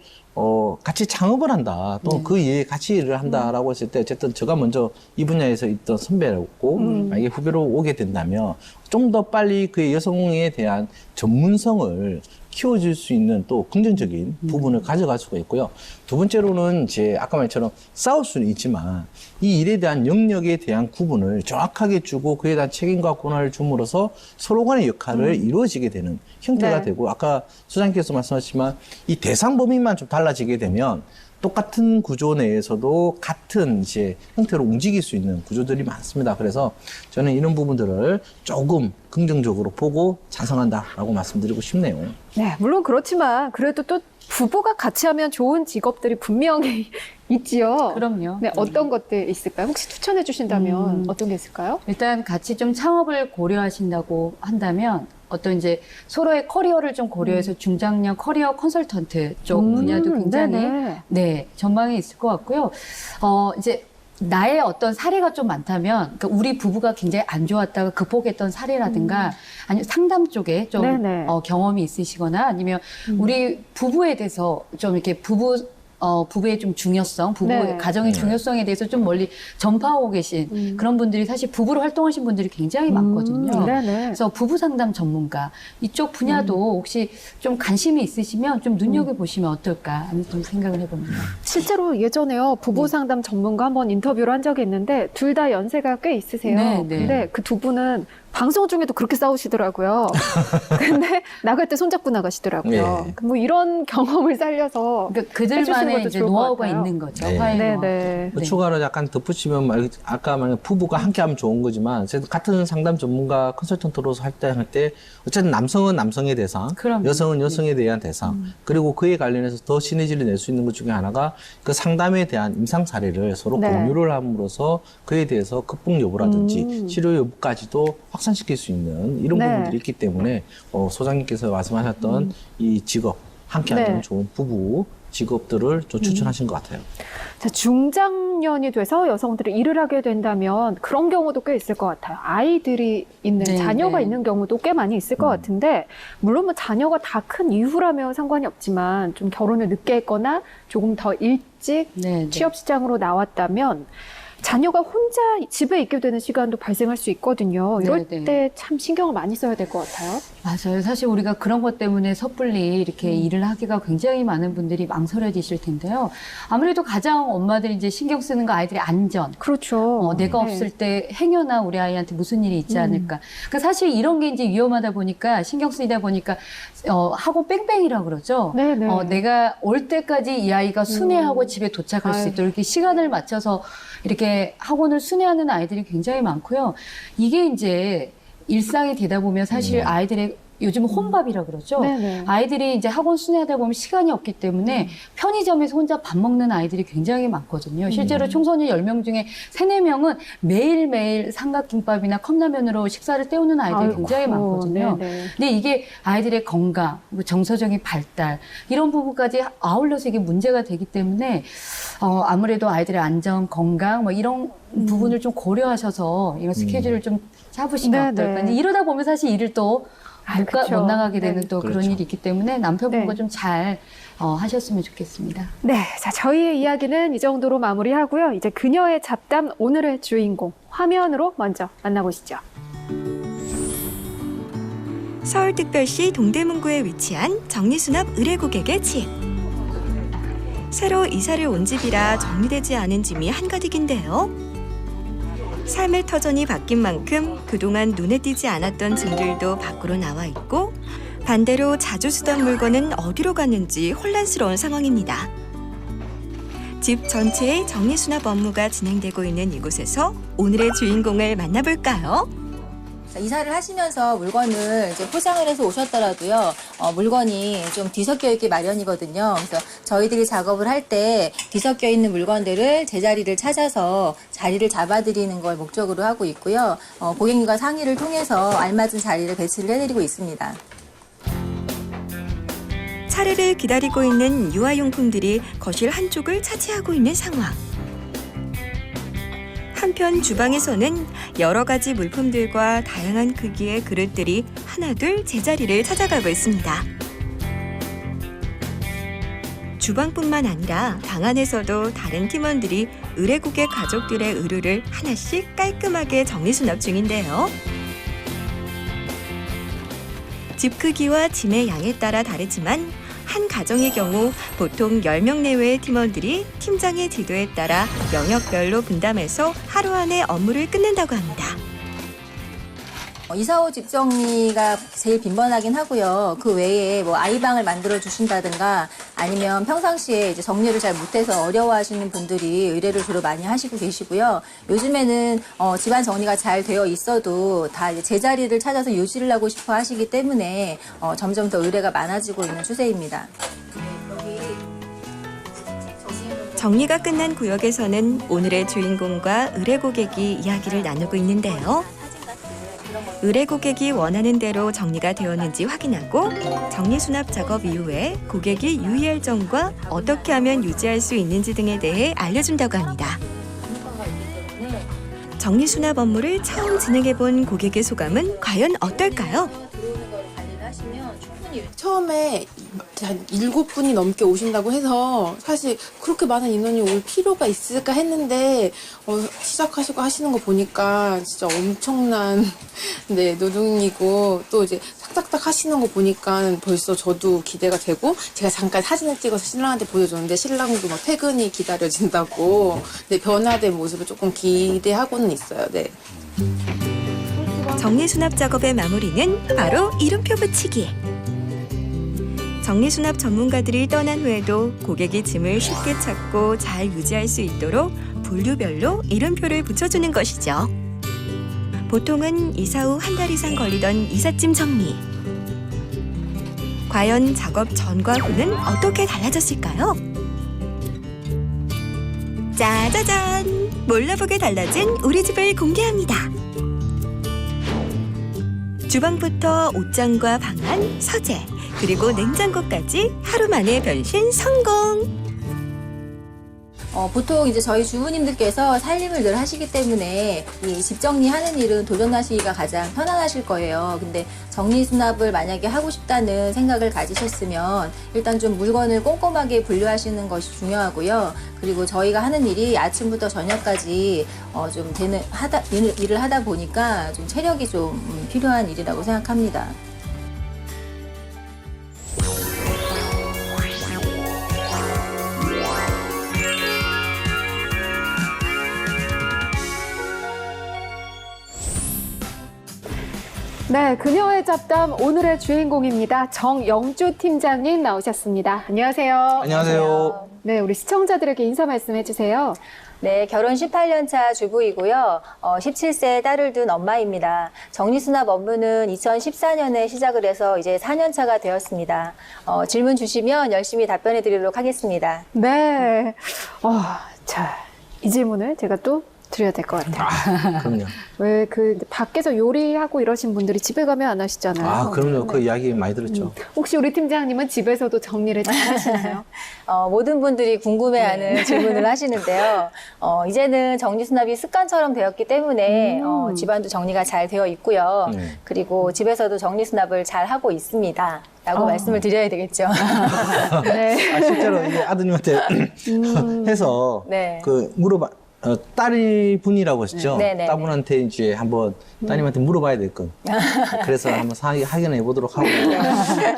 같이 창업을 한다, 또 그 이외에 같이 일을 한다라고 했을 때, 어쨌든 제가 먼저 이 분야에서 있던 선배였고, 만약에 후배로 오게 된다면, 좀 더 빨리 그 여성에 대한 전문성을 키워줄 수 있는 또 긍정적인 부분을 가져갈 수가 있고요. 두 번째로는 이제 아까 말처럼 싸울 수는 있지만 이 일에 대한 영역에 대한 구분을 정확하게 주고 그에 대한 책임과 권한을 줌으로써 서로 간의 역할을 이루어지게 되는 형태가 네. 되고 아까 소장님께서 말씀하셨지만 이 대상 범위만 좀 달라지게 되면 똑같은 구조 내에서도 같은 이제 형태로 움직일 수 있는 구조들이 많습니다. 그래서 저는 이런 부분들을 조금 긍정적으로 보고 찬성한다라고 말씀드리고 싶네요. 네, 물론 그렇지만 그래도 또 부부가 같이 하면 좋은 직업들이 분명히 있지요. 그럼요. 네, 어떤 것들 있을까요? 혹시 추천해 주신다면 어떤 게 있을까요? 일단 같이 좀 창업을 고려하신다고 한다면 어떤 이제 서로의 커리어를 좀 고려해서 중장년 커리어 컨설턴트 쪽 분야도 굉장히 네네. 네, 전망이 있을 것 같고요. 이제 나의 어떤 사례가 좀 많다면, 그러니까 우리 부부가 굉장히 안 좋았다가 극복했던 사례라든가, 아니면 상담 쪽에 좀 네네. 경험이 있으시거나, 아니면 우리 부부에 대해서 좀 이렇게 부부의 좀 중요성, 부부의 네. 가정의 중요성에 대해서 좀 멀리 전파하고 계신 그런 분들이 사실 부부로 활동하신 분들이 굉장히 많거든요. 네네. 그래서 부부 상담 전문가 이쪽 분야도 혹시 좀 관심이 있으시면 좀 눈여겨보시면 어떨까 하는 좀 생각을 해봅니다. 실제로 예전에요, 부부 상담 전문가 한번 인터뷰를 한 적이 있는데 둘 다 연세가 꽤 있으세요. 네, 네. 근데 그 두 분은 방송 중에도 그렇게 싸우시더라고요. 근데 나갈 때 손잡고 나가시더라고요. 네. 뭐 이런 경험을 살려서 그러니까 해주시는 그들만의 것도 이제 좋을 것 노하우가 같아요. 있는 거죠. 네. 화해 노하우. 네네. 네. 추가로 약간 덧붙이면 아까 말한 부부가 함께 하면 좋은 거지만 같은 상담 전문가 컨설턴트로서 활동할 때 어쨌든 남성은 남성의 대상, 그럼요. 여성은 여성에 대한 대상, 그리고 그에 관련해서 더 시너지를 낼 수 있는 것 중에 하나가 그 상담에 대한 임상 사례를 서로 네. 공유를 함으로써 그에 대해서 극복 여부라든지 치료 여부까지도 확산시킬 수 있는 이런 네. 부분들이 있기 때문에 소장님께서 말씀하셨던 이 직업 함께 하는 네. 좋은 부부 직업들을 좀 추천하신 것 같아요. 자, 중장년이 돼서 여성들이 일을 하게 된다면 그런 경우도 꽤 있을 것 같아요. 아이들이 있는, 네, 자녀가 네. 있는 경우도 꽤 많이 있을 것 같은데, 물론 뭐 자녀가 다 큰 이후라면 상관이 없지만 좀 결혼을 늦게 했거나 조금 더 일찍 네, 네. 취업 시장으로 나왔다면 자녀가 혼자 집에 있게 되는 시간도 발생할 수 있거든요. 이럴 네, 네. 때 참 신경을 많이 써야 될 것 같아요. 맞아요. 사실 우리가 그런 것 때문에 섣불리 이렇게 일을 하기가 굉장히 많은 분들이 망설여지실 텐데요. 아무래도 가장 엄마들이 이제 신경 쓰는 거 아이들의 안전. 그렇죠. 내가 네. 없을 때 행여나 우리 아이한테 무슨 일이 있지 않을까. 그러니까 사실 이런 게 이제 위험하다 보니까 신경 쓰이다 보니까 하고 뺑뺑이라고 그러죠. 네네. 내가 올 때까지 이 아이가 순회하고 집에 도착할 수 아유. 있도록 이렇게 시간을 맞춰서 이렇게 학원을 순회하는 아이들이 굉장히 많고요. 이게 이제 일상이 되다 보면 사실 아이들의 요즘은 혼밥이라 그러죠. 네네. 아이들이 이제 학원 순회하다 보면 시간이 없기 때문에 편의점에서 혼자 밥 먹는 아이들이 굉장히 많거든요. 실제로 청소년 10명 중에 3, 4명은 매일매일 삼각김밥이나 컵라면으로 식사를 때우는 아이들이 굉장히 아이고, 많거든요. 네네. 근데 이게 아이들의 건강, 그리고 정서적인 발달 이런 부분까지 아울러서 이게 문제가 되기 때문에 아무래도 아이들의 안전, 건강 뭐 이런 부분을 좀 고려하셔서 이런 스케줄을 좀 잡으시면 네네. 어떨까. 근데 이러다 보면 사실 일을 또 그쵸. 못 나가게 되는 네. 또 그런 그렇죠. 일이 있기 때문에 남편분과 네. 좀 잘 하셨으면 좋겠습니다. 네, 자, 저희의 이야기는 이 정도로 마무리하고요. 이제 그녀의 잡담 오늘의 주인공 화면으로 먼저 만나보시죠. 서울특별시 동대문구에 위치한 정리수납 의뢰고객의 집. 새로 이사를 온 집이라 정리되지 않은 짐이 한가득인데요. 삶의 터전이 바뀐 만큼 그동안 눈에 띄지 않았던 짐들도 밖으로 나와 있고, 반대로 자주 쓰던 물건은 어디로 갔는지 혼란스러운 상황입니다. 집 전체의 정리수납 업무가 진행되고 있는 이곳에서 오늘의 주인공을 만나볼까요? 이사를 하시면서 물건을 이제 포장을 해서 오셨더라도요, 물건이 좀 뒤섞여 있기 마련이거든요. 그래서 저희들이 작업을 할 때 뒤섞여 있는 물건들을 제자리를 찾아서 자리를 잡아드리는 걸 목적으로 하고 있고요. 고객님과 상의를 통해서 알맞은 자리를 배치를 해드리고 있습니다. 차례를 기다리고 있는 유아용품들이 거실 한쪽을 차지하고 있는 상황. 한편 주방에서는 여러 가지 물품들과 다양한 크기의 그릇들이 하나둘 제자리를 찾아가고 있습니다. 주방뿐만 아니라 방 안에서도 다른 팀원들이 의뢰고객 가족들의 의류를 하나씩 깔끔하게 정리수납 중인데요. 집 크기와 짐의 양에 따라 다르지만 한 가정의 경우 보통 10명 내외의 팀원들이 팀장의 지도에 따라 영역별로 분담해서 하루 안에 업무를 끝낸다고 합니다. 이사 후 집 정리가 제일 빈번하긴 하고요. 그 외에 뭐 아이방을 만들어 주신다든가 아니면 평상시에 이제 정리를 잘 못해서 어려워하시는 분들이 의뢰를 주로 많이 하시고 계시고요. 요즘에는 집안 정리가 잘 되어 있어도 다 이제 제자리를 찾아서 유지를 하고 싶어 하시기 때문에 점점 더 의뢰가 많아지고 있는 추세입니다. 정리가 끝난 구역에서는 오늘의 주인공과 의뢰 고객이 이야기를 나누고 있는데요. 의뢰 고객이 원하는 대로 정리가 되었는지 확인하고 정리수납 작업 이후에 고객이 유의할 점과 어떻게 하면 유지할 수 있는지 등에 대해 알려준다고 합니다. 정리수납 업무를 처음 진행해본 고객의 소감은 과연 어떨까요? 처음에 한 7분이 넘게 오신다고 해서 사실 그렇게 많은 인원이 올 필요가 있을까 했는데 시작하시고 하시는 거 보니까 진짜 엄청난 노동이고 또 이제 탁탁탁 하시는 거 보니까 벌써 저도 기대가 되고 제가 잠깐 사진을 찍어서 신랑한테 보여줬는데 신랑도 막 퇴근이 기다려진다고 변화된 모습을 조금 기대하고는 있어요. 네. 정리수납 작업의 마무리는 바로 이름표 붙이기. 정리수납 전문가들이 떠난 후에도 고객이 짐을 쉽게 찾고 잘 유지할 수 있도록 분류별로 이름표를 붙여주는 것이죠. 보통은 이사 후 한 달 이상 걸리던 이삿짐 정리. 과연 작업 전과 후는 어떻게 달라졌을까요? 짜자잔! 몰라보게 달라진 우리 집을 공개합니다. 주방부터 옷장과 방안, 서재, 그리고 냉장고까지 하루 만에 변신 성공. 보통 이제 저희 주부님들께서 살림을 늘 하시기 때문에 이 집 정리하는 일은 도전하시기가 가장 편안하실 거예요. 근데 정리 수납을 만약에 하고 싶다는 생각을 가지셨으면 일단 좀 물건을 꼼꼼하게 분류하시는 것이 중요하고요. 그리고 저희가 하는 일이 아침부터 저녁까지 좀 일을 하다 보니까 좀 체력이 좀 필요한 일이라고 생각합니다. 네, 그녀의 잡담 오늘의 주인공입니다. 정영주 팀장님 나오셨습니다. 안녕하세요. 안녕하세요. 네, 우리 시청자들에게 인사 말씀해 주세요. 네, 결혼 18년 차 주부이고요. 17세 딸을 둔 엄마입니다. 정리수납 업무는 2014년에 시작을 해서 이제 4년 차가 되었습니다. 질문 주시면 열심히 답변해 드리도록 하겠습니다. 네. 자, 이 질문을 제가 또 드려야 될 것 같아요. 그럼요. 왜 밖에서 요리하고 이러신 분들이 집에 가면 안 하시잖아요. 그럼요. 그 이야기 많이 들었죠. 혹시 우리 팀장님은 집에서도 정리를 잘 하시나요? 모든 분들이 궁금해하는 질문을 하시는데요. 이제는 정리수납이 습관처럼 되었기 때문에 집안도 정리가 잘 되어 있고요. 그리고 집에서도 정리수납을 잘 하고 있습니다. 라고 말씀을 드려야 되겠죠. 네. 실제로 이게 아드님한테 해서 네. 물어봐. 딸이 분이라고 하셨죠? 네네네. 딸분한테 이제 한번 따님한테 물어봐야 될 건. 그래서 한번 확인해 보도록 하고.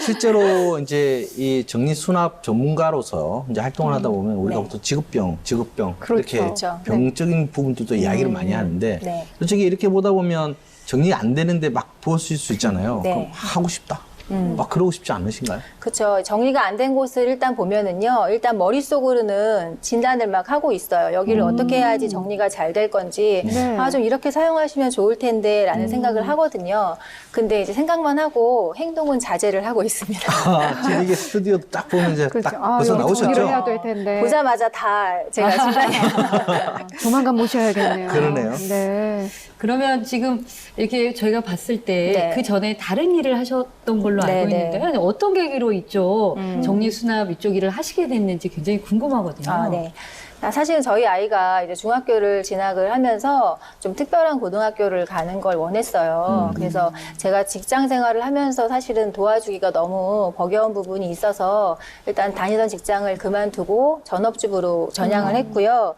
실제로 이제 이 정리수납 전문가로서 이제 활동을 하다 보면 우리가 보통 직업병 그렇죠. 이렇게 그렇죠. 병적인 부분들도 이야기를 많이 하는데 네. 솔직히 이렇게 보다 보면 정리가 안 되는데 막 보실 수 있잖아요. 네. 그럼 하고 싶다. 막 그러고 싶지 않으신가요? 그렇죠. 정리가 안 된 곳을 일단 보면은요. 일단 머릿속으로는 진단을 막 하고 있어요. 여기를 어떻게 해야지 정리가 잘 될 건지. 네. 좀 이렇게 사용하시면 좋을 텐데 라는 생각을 하거든요. 근데 이제 생각만 하고 행동은 자제를 하고 있습니다. 지금 이게 스튜디오 딱 보면 이제 그렇죠. 딱 벌써 여기 정리를 해야 나오셨죠? 될 텐데. 보자마자 다 제가 진단해요. 조만간 모셔야겠네요. 그러네요. 네. 그러면 지금 이렇게 저희가 봤을 때 네. 그 전에 다른 일을 하셨던 걸로 네, 알고 네. 있는데요. 어떤 계기로 이쪽 정리수납 이쪽 일을 하시게 됐는지 굉장히 궁금하거든요. 네. 사실은 저희 아이가 이제 중학교를 진학을 하면서 좀 특별한 고등학교를 가는 걸 원했어요. 그래서 제가 직장 생활을 하면서 사실은 도와주기가 너무 버거운 부분이 있어서 일단 다니던 직장을 그만두고 전업주부로 전향을 했고요.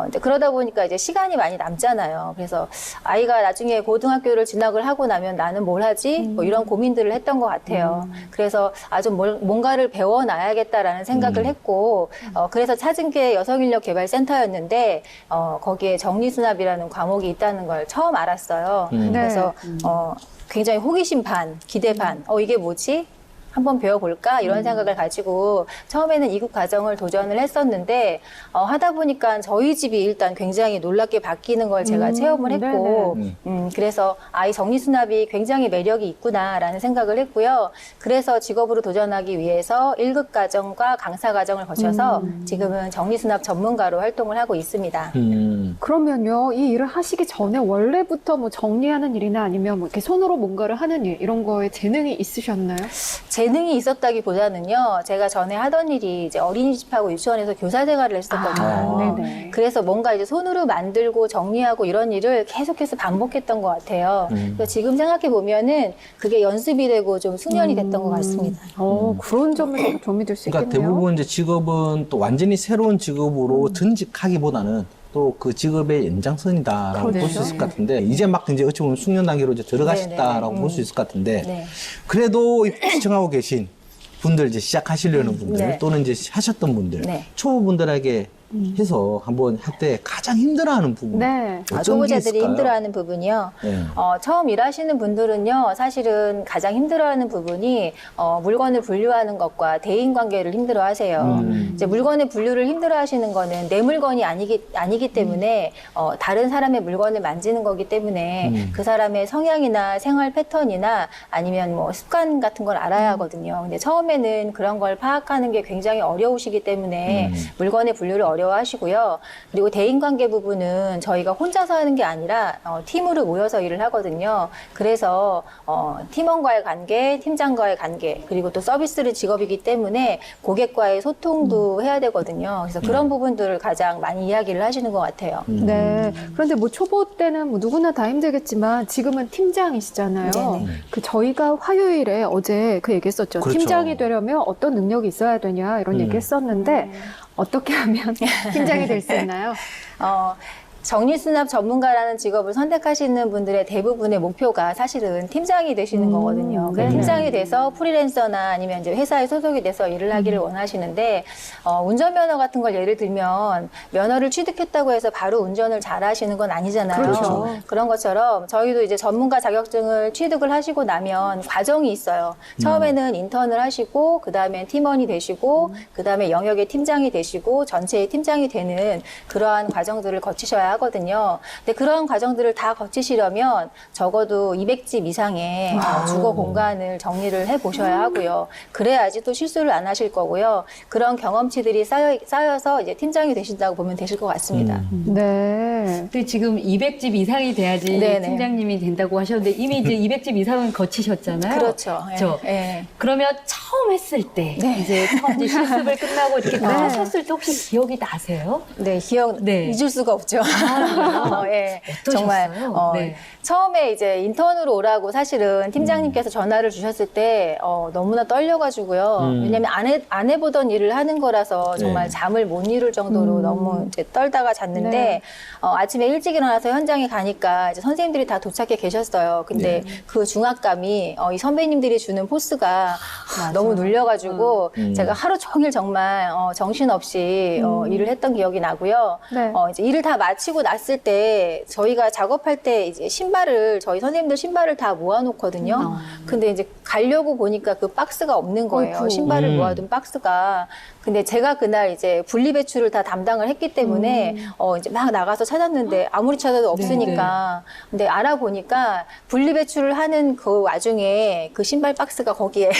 이제 그러다 보니까 이제 시간이 많이 남잖아요. 그래서 아이가 나중에 고등학교를 진학을 하고 나면 나는 뭘 하지? 뭐 이런 고민들을 했던 것 같아요. 그래서 좀 뭔가를 배워놔야겠다라는 생각을 했고, 그래서 찾은 게 여성인력개발센터였는데, 거기에 정리수납이라는 과목이 있다는 걸 처음 알았어요. 그래서 굉장히 호기심 반, 기대 반, 이게 뭐지? 한번 배워볼까? 이런 생각을 가지고 처음에는 이국 과정을 도전을 했었는데 하다 보니까 저희 집이 일단 굉장히 놀랍게 바뀌는 걸 제가 체험을 했고 그래서 이 정리수납이 굉장히 매력이 있구나라는 생각을 했고요. 그래서 직업으로 도전하기 위해서 1급 과정과 강사 과정을 거쳐서 지금은 정리수납 전문가로 활동을 하고 있습니다. 그러면요, 이 일을 하시기 전에 원래부터 뭐 정리하는 일이나 아니면 뭐 이렇게 손으로 뭔가를 하는 일, 이런 거에 재능이 있으셨나요? 재능이 있었다기보다는요, 제가 전에 하던 일이 이제 어린이집하고 유치원에서 교사 생활을 했었거든요. 네네. 그래서 뭔가 이제 손으로 만들고 정리하고 이런 일을 계속해서 반복했던 것 같아요. 그래서 지금 생각해 보면은 그게 연습이 되고 좀 숙련이 됐던 것 같습니다. 그런 점에서 도움이 될 수 그러니까 있겠네요. 대부분 이제 직업은 또 완전히 새로운 직업으로 전직하기보다는 또 그 직업의 연장선이다라고 볼 수 그렇죠. 있을 것 같은데 이제 막 이제 어찌 보면 숙련 단계로 이제 들어가셨다라고 볼 수 있을 것 같은데 네. 그래도 이 시청하고 계신 분들 이제 시작하시려는 분들 네. 또는 이제 하셨던 분들 네. 초보분들에게 해서 한번 할 때 가장 힘들어하는 부분 네. 어떤 게 초보자들이 있을까요? 힘들어하는 부분이요. 네. 처음 일하시는 분들은요, 사실은 가장 힘들어하는 부분이 물건을 분류하는 것과 대인 관계를 힘들어하세요. 이제 물건의 분류를 힘들어하시는 거는 내 물건이 아니기 때문에 다른 사람의 물건을 만지는 거기 때문에 그 사람의 성향이나 생활 패턴이나 아니면 뭐 습관 같은 걸 알아야 하거든요. 근데 처음에는 그런 걸 파악하는 게 굉장히 어려우시기 때문에 물건의 분류를 어려워하시는 어려워하시고요. 그리고 대인관계 부분은 저희가 혼자서 하는 게 아니라 팀으로 모여서 일을 하거든요. 그래서 팀원과의 관계, 팀장과의 관계, 그리고 또 서비스를 직업이기 때문에 고객과의 소통도 해야 되거든요. 그래서 그런 부분들을 가장 많이 이야기를 하시는 것 같아요. 네. 그런데 뭐 초보 때는 뭐 누구나 다 힘들겠지만 지금은 팀장이시잖아요. 네네. 그 저희가 화요일에 어제 그 얘기했었죠. 그렇죠. 팀장이 되려면 어떤 능력이 있어야 되냐 이런 얘기했었는데 어떻게 하면 팀장이 될 수 있나요? 정리수납 전문가라는 직업을 선택하시는 분들의 대부분의 목표가 사실은 팀장이 되시는 거거든요. 그 팀장이 돼서 프리랜서나 아니면 이제 회사에 소속이 돼서 일을 하기를 원하시는데, 운전면허 같은 걸 예를 들면, 면허를 취득했다고 해서 바로 운전을 잘 하시는 건 아니잖아요. 그렇죠. 그런 것처럼 저희도 이제 전문가 자격증을 취득을 하시고 나면 과정이 있어요. 처음에는 인턴을 하시고, 그 다음에 팀원이 되시고, 그 다음에 영역의 팀장이 되시고, 전체의 팀장이 되는 그러한 과정들을 거치셔야 하거든요. 근데 그런 과정들을 다 거치시려면 적어도 200집 이상의 주거 공간을 정리를 해 보셔야 하고요. 그래야지 또 실수를 안 하실 거고요. 그런 경험치들이 쌓여서 이제 팀장이 되신다고 보면 되실 것 같습니다. 네. 근데 지금 200집 이상이 돼야지 네네. 팀장님이 된다고 하셨는데 이미 이제 200집 이상은 거치셨잖아요. 그렇죠. 그렇죠. 예. 그러면 처음 했을 때 네. 이제 처음 이제 실습을 끝나고 이렇게 하셨을 때 혹시 기억이 나세요? 네, 기억 네. 잊을 수가 없죠. 예, 어떠셨어요? 정말 네. 처음에 이제 인턴으로 오라고 사실은 팀장님께서 전화를 주셨을 때 너무나 떨려가지고요. 왜냐하면 안 해보던 일을 하는 거라서 정말 네. 잠을 못 이룰 정도로 너무 이제 떨다가 잤는데 네. 아침에 일찍 일어나서 현장에 가니까 이제 선생님들이 다 도착해 계셨어요. 근데 그 중압감이 이 선배님들이 주는 포스가 너무 눌려가지고 제가 하루 종일 정말 정신없이 일을 했던 기억이 나고요. 네. 이제 일을 다 마치고 났을 때 저희가 작업할 때 이제 저희 선생님들 신발을 다 모아놓거든요. 근데 이제 가려고 보니까 그 박스가 없는 거예요. 어이쿠. 신발을 모아둔 박스가. 근데 제가 그날 이제 분리배출을 다 담당을 했기 때문에 이제 막 나가서 찾았는데 아무리 찾아도 없으니까. 근데 알아보니까 분리배출을 하는 그 와중에 그 신발 박스가 거기에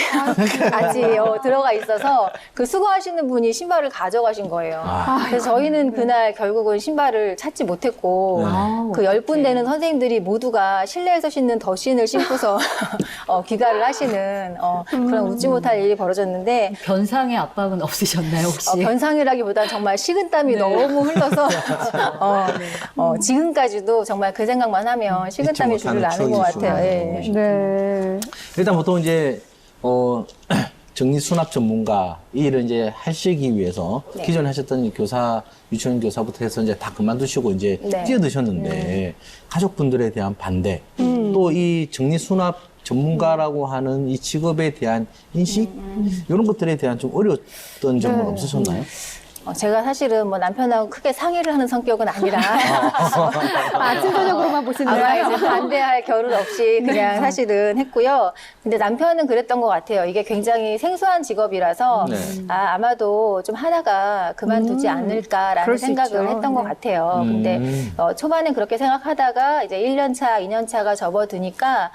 같이 들어가 있어서 그 수거하시는 분이 신발을 가져가신 거예요. 그래서 저희는 그날 결국은 신발을 찾지 못했고 그 10분 되는 선생님들이 모두가 실내에서 신는 더신을 신고서 귀가를 하시는 그런 웃지 못할 일이 벌어졌는데 변상의 압박은 없으셨나요 혹시? 변상이라기보다 정말 식은땀이 너무 흘러서 지금까지도 정말 그 생각만 하면 식은땀이 잊지 줄을 못하는 나는 것 추억이 같아요. 있구나. 예. 네. 일단 보통 이제 정리수납 전문가 이 일을 이제 하시기 위해서 네. 기존에 하셨던 이 교사, 유치원 교사부터 해서 이제 다 그만두시고 이제 네. 뛰어드셨는데 가족분들에 대한 반대, 또 이 정리수납 전문가라고 하는 이 직업에 대한 인식 이런 것들에 대한 좀 어려웠던 점은 없으셨나요? 제가 사실은 뭐 남편하고 크게 상의를 하는 성격은 아니라 아침 저녁으로만 아마 보시나요? 이제 반대할 겨를 없이 그냥 사실은 했고요. 근데 남편은 그랬던 것 같아요. 이게 굉장히 생소한 직업이라서 네. 아마도 좀 하다가 그만두지 않을까라는 그럴 수 생각을 있죠. 했던 것 네. 같아요. 근데 초반엔 그렇게 생각하다가 이제 1년 차, 2년 차가 접어드니까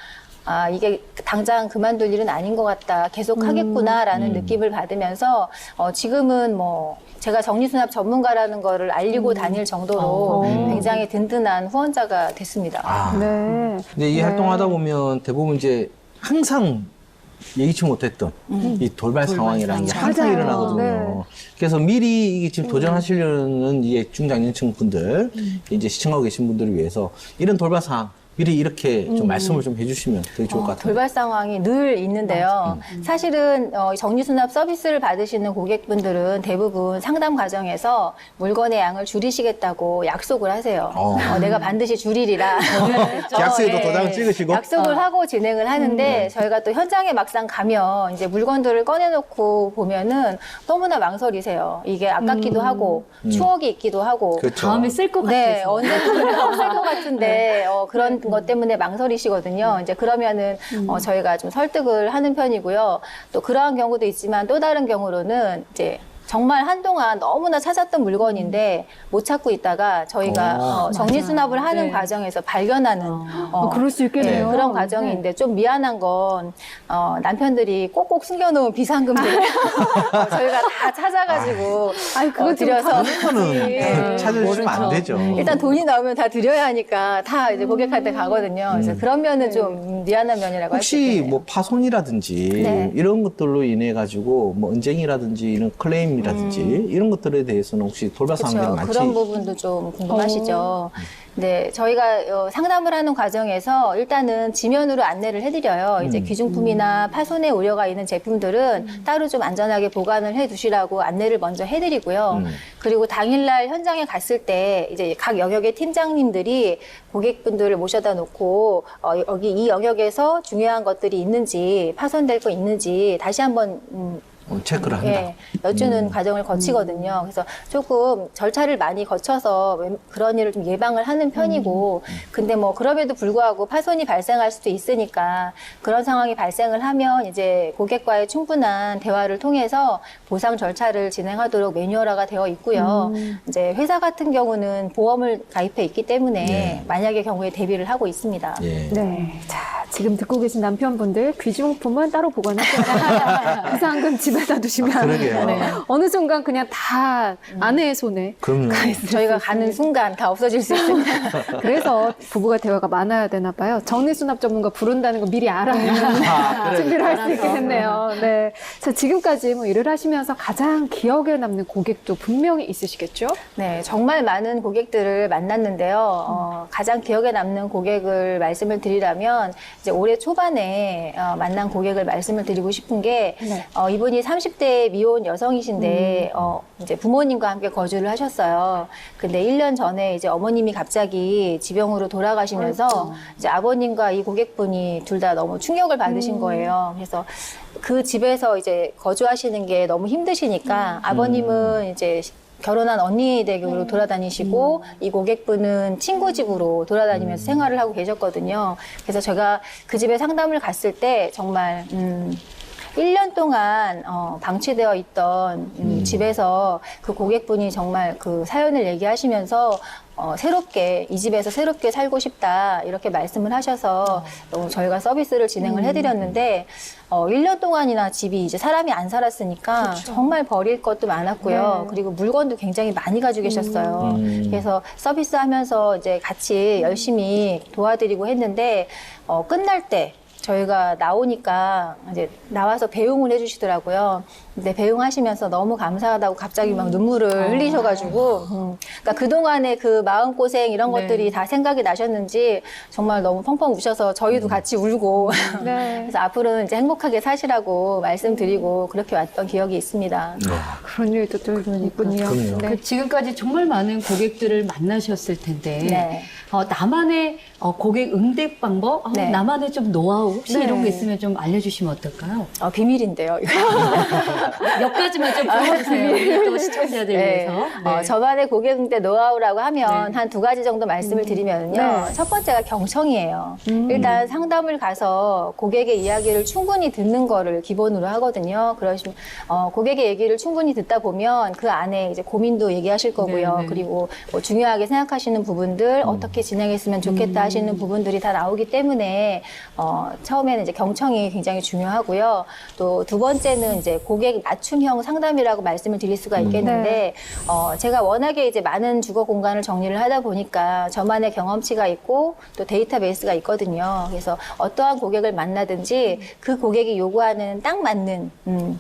이게 당장 그만둘 일은 아닌 것 같다. 계속 하겠구나라는 느낌을 받으면서 지금은 뭐 제가 정리수납 전문가라는 거를 알리고 다닐 정도로 굉장히 든든한 후원자가 됐습니다. 네. 근데 이 활동하다 보면 대부분 이제 항상 예기치 못했던 이 돌발 상황이라는 게 항상 맞아요. 일어나거든요. 네. 그래서 미리 이게 지금 도전하시려는 이게 중장년층 분들, 이제 시청하고 계신 분들을 위해서 이런 돌발 상황 미리 이렇게 좀 말씀을 좀 해주시면 되게 좋을 것 같아요. 돌발 상황이 늘 있는데요. 사실은 정리수납 서비스를 받으시는 고객분들은 대부분 상담 과정에서 물건의 양을 줄이시겠다고 약속을 하세요. 내가 반드시 줄이리라. 계약서에도 도장을 찍으시고? 약속을 하고 진행을 하는데 저희가 또 현장에 막상 가면 이제 물건들을 꺼내놓고 보면은 너무나 망설이세요. 이게 아깝기도 하고 추억이 있기도 하고. 그렇죠. 다음에 쓸 것 네, 같아서. 언제든 없을 것 같은데 그런 것 때문에 망설이시거든요. 이제 그러면은 저희가 좀 설득을 하는 편이고요. 또 그러한 경우도 있지만 또 다른 경우로는 이제 정말 한동안 너무나 찾았던 물건인데 못 찾고 있다가 저희가 정리 수납을 하는 네. 과정에서 발견하는 그럴 수 있겠네요. 그런 과정인데 좀 미안한 건 남편들이 꼭꼭 숨겨놓은 비상금들 저희가 다 찾아가지고 아니, 그거 좀 드려서 그거는 찾아주시면 안 되죠. 일단 돈이 나오면 다 드려야 하니까 다 이제 고객한테 가거든요. 그래서 그런 면은 좀 미안한 면이라고 할 수 혹시 있겠네요. 뭐 파손이라든지 네. 이런 것들로 인해 가지고 뭐 언쟁이라든지 이런 클레임이라든지 이런 것들에 대해서는 혹시 돌발 상황이 그렇죠. 많지? 그런 부분도 좀 궁금하시죠. 네, 저희가 상담을 하는 과정에서 일단은 지면으로 안내를 해드려요. 이제 귀중품이나 파손의 우려가 있는 제품들은 따로 좀 안전하게 보관을 해두시라고 안내를 먼저 해드리고요. 그리고 당일날 현장에 갔을 때 이제 각 영역의 팀장님들이 고객분들을 모셔다 놓고 여기 이 영역에서 중요한 것들이 있는지 파손될 거 있는지 다시 한번 체크를 한다. 예, 여쭈는 과정을 거치거든요. 그래서 조금 절차를 많이 거쳐서 그런 일을 좀 예방을 하는 편이고, 근데 뭐 그럼에도 불구하고 파손이 발생할 수도 있으니까 그런 상황이 발생을 하면 이제 고객과의 충분한 대화를 통해서 보상 절차를 진행하도록 매뉴얼화가 되어 있고요. 이제 회사 같은 경우는 보험을 가입해 있기 때문에 네. 만약의 경우에 대비를 하고 있습니다. 예. 네. 자, 지금 듣고 계신 남편분들 귀중품은 따로 보관하세요. 비상금 집에다 두시면 그러게요. 네. 어느 순간 그냥 다 아내의 손에 그럼요. 저희가 가는 순간 다 없어질 수 있습니다. 그래서 부부가 대화가 많아야 되나 봐요. 정리수납 전문가 부른다는 거 미리 알아야 그래. 준비를 할 수 있겠네요. 네. 자, 지금까지 뭐 일을 하시면서 가장 기억에 남는 고객도 분명히 있으시겠죠? 네, 정말 많은 고객들을 만났는데요. 가장 기억에 남는 고객을 말씀을 드리라면 이제 올해 초반에 만난 고객을 말씀을 드리고 싶은 게 네. 이분이 30대 미혼 여성이신데 이제 부모님과 함께 거주를 하셨어요. 근데 1년 전에 이제 어머님이 갑자기 지병으로 돌아가시면서 이제 아버님과 이 고객분이 둘 다 너무 충격을 받으신 거예요. 그래서 그 집에서 이제 거주하시는 게 너무 힘드시니까 아버님은 이제 결혼한 언니 댁으로 돌아다니시고 이 고객분은 친구 집으로 돌아다니면서 생활을 하고 계셨거든요. 그래서 제가 그 집에 상담을 갔을 때 정말 1년 동안 방치되어 있던 집에서 그 고객분이 정말 그 사연을 얘기하시면서 새롭게 이 집에서 새롭게 살고 싶다 이렇게 말씀을 하셔서 저희가 서비스를 진행을 해드렸는데 1년 동안이나 집이 이제 사람이 안 살았으니까 정말 버릴 것도 많았고요. 그리고 물건도 굉장히 많이 가지고 계셨어요. 그래서 서비스하면서 이제 같이 열심히 도와드리고 했는데 끝날 때 저희가 나오니까 이제 나와서 배웅을 해주시더라고요. 근데 배웅하시면서 너무 감사하다고 갑자기 막 눈물을 흘리셔가지고, 그러니까 그동안의 그 마음고생 이런 것들이 다 생각이 나셨는지 정말 너무 펑펑 우셔서 저희도 같이 울고, 네. 그래서 앞으로는 이제 행복하게 사시라고 말씀드리고 그렇게 왔던 기억이 있습니다. 그런 일도 또 있군요. 그럼요. 네. 그 지금까지 정말 많은 고객들을 만나셨을 텐데 네. 나만의 고객 응대 방법, 네. 나만의 좀 노하우 혹시 네. 이런 게 있으면 좀 알려주시면 어떨까요? 비밀인데요. 몇 가지만 좀 보여주세요. 우리 또 시청자들 네. 위해서. 네. 저만의 고객 응대 노하우라고 하면 네. 한 2가지 정도 말씀을 드리면요. 네. 첫 번째가 경청이에요. 일단 상담을 가서 고객의 이야기를 충분히 듣는 거를 기본으로 하거든요. 그러시면 고객의 얘기를 충분히 듣다 보면 그 안에 이제 고민도 얘기하실 거고요. 네, 네. 그리고 뭐 중요하게 생각하시는 부분들 어떻게 진행했으면 좋겠다 하시는 부분들이 다 나오기 때문에 처음에는 이제 경청이 굉장히 중요하고요. 또 두 번째는 이제 고객 맞춤형 상담이라고 말씀을 드릴 수가 있겠는데 제가 워낙에 이제 많은 주거 공간을 정리를 하다 보니까 저만의 경험치가 있고 또 데이터베이스가 있거든요. 그래서 어떠한 고객을 만나든지 그 고객이 요구하는 딱 맞는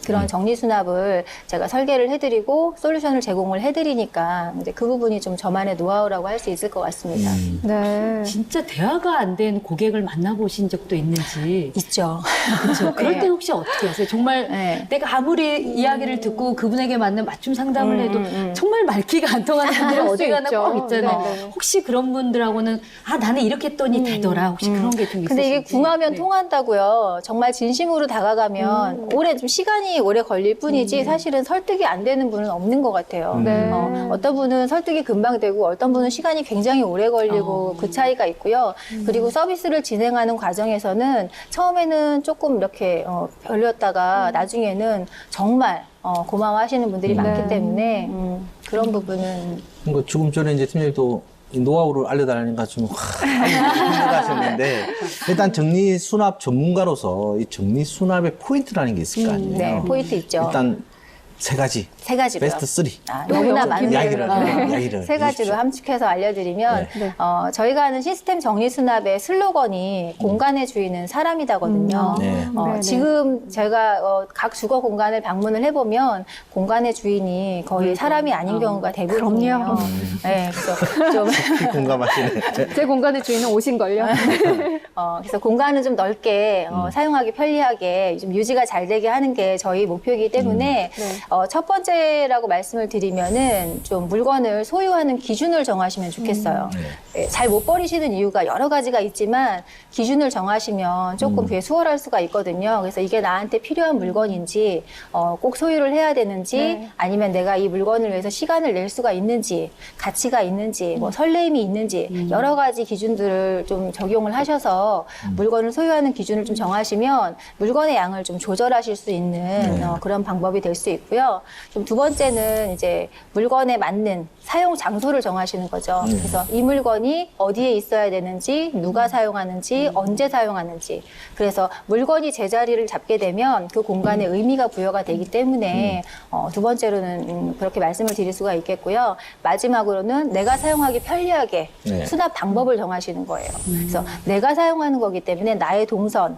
그런 정리 수납을 제가 설계를 해드리고 솔루션을 제공을 해드리니까 이제 그 부분이 좀 저만의 노하우라고 할 수 있을 것 같습니다. 네. 진짜 대화가 안 된 고객을 만나보신 적도 있는지. 있죠. 그렇죠. 그럴 네. 때 혹시 어떻게 하세요? 정말 네. 내가 아무리 이야기를 듣고 그분에게 맞는 맞춤 상담을 해도 정말 말귀가 안 통하는 분들이 그럴 수 어디 가나 있죠. 꼭 있잖아요. 네, 네. 혹시 그런 분들하고는 나는 이렇게 했더니 되더라. 혹시 그런 게 좀 있으신지. 근데 이게 궁하면 네. 통한다고요. 정말 진심으로 다가가면 오래 좀 시간이 오래 걸릴 뿐이지 사실은 설득이 안 되는 분은 없는 것 같아요. 네. 어떤 분은 설득이 금방 되고 어떤 분은 시간이 굉장히 오래 걸리고 그 차이가 있고요. 그리고 서비스를 진행하는 과정에서는 처음에는 조금 이렇게 별로였다가 나중에는 정말 고마워하시는 분들이 많기 때문에 그런 부분은 그러니까 조금 전에 이제 팀장님도 이 노하우를 알려달라니까 좀 힘들어하셨는데 일단 정리 수납 전문가로서 이 정리 수납의 포인트라는 게 있을 거 아니에요. 네, 포인트 있죠. 일단 세 가지. 세 가지로요. 베스트 3. 너무나 많은 이야기를 세 가지로 해주십시오. 함축해서 알려드리면 네. 저희가 하는 시스템 정리 수납의 슬로건이 공간의 주인은 사람이다거든요. 네. 네네. 지금 제가 각 주거 공간을 방문을 해보면 공간의 주인이 거의 사람이 아닌 경우가 대부분이에요. 그럼요. 네, 그래서 좀 공감하시네. 제 공간의 주인은 오신걸요. 그래서 공간을 좀 넓게 사용하기 편리하게 좀 유지가 잘 되게 하는 게 저희 목표이기 때문에 네. 첫 번째라고 말씀을 드리면은 좀 물건을 소유하는 기준을 정하시면 좋겠어요. 잘 못 버리시는 이유가 여러 가지가 있지만 기준을 정하시면 조금 그게 수월할 수가 있거든요. 그래서 이게 나한테 필요한 물건인지 꼭 소유를 해야 되는지 네. 아니면 내가 이 물건을 위해서 시간을 낼 수가 있는지 가치가 있는지 뭐 설레임이 있는지 여러 가지 기준들을 좀 적용을 하셔서 물건을 소유하는 기준을 좀 정하시면 물건의 양을 좀 조절하실 수 있는 그런 방법이 될 수 있고요. 좀 두 번째는 이제 물건에 맞는 사용 장소를 정하시는 거죠. 그래서 이 물건이 어디에 있어야 되는지, 누가 사용하는지, 언제 사용하는지. 그래서 물건이 제자리를 잡게 되면 그 공간에 의미가 부여가 되기 때문에 두 번째로는 그렇게 말씀을 드릴 수가 있겠고요. 마지막으로는 내가 사용하기 편리하게 네. 수납 방법을 정하시는 거예요. 그래서 내가 사용하는 거기 때문에 나의 동선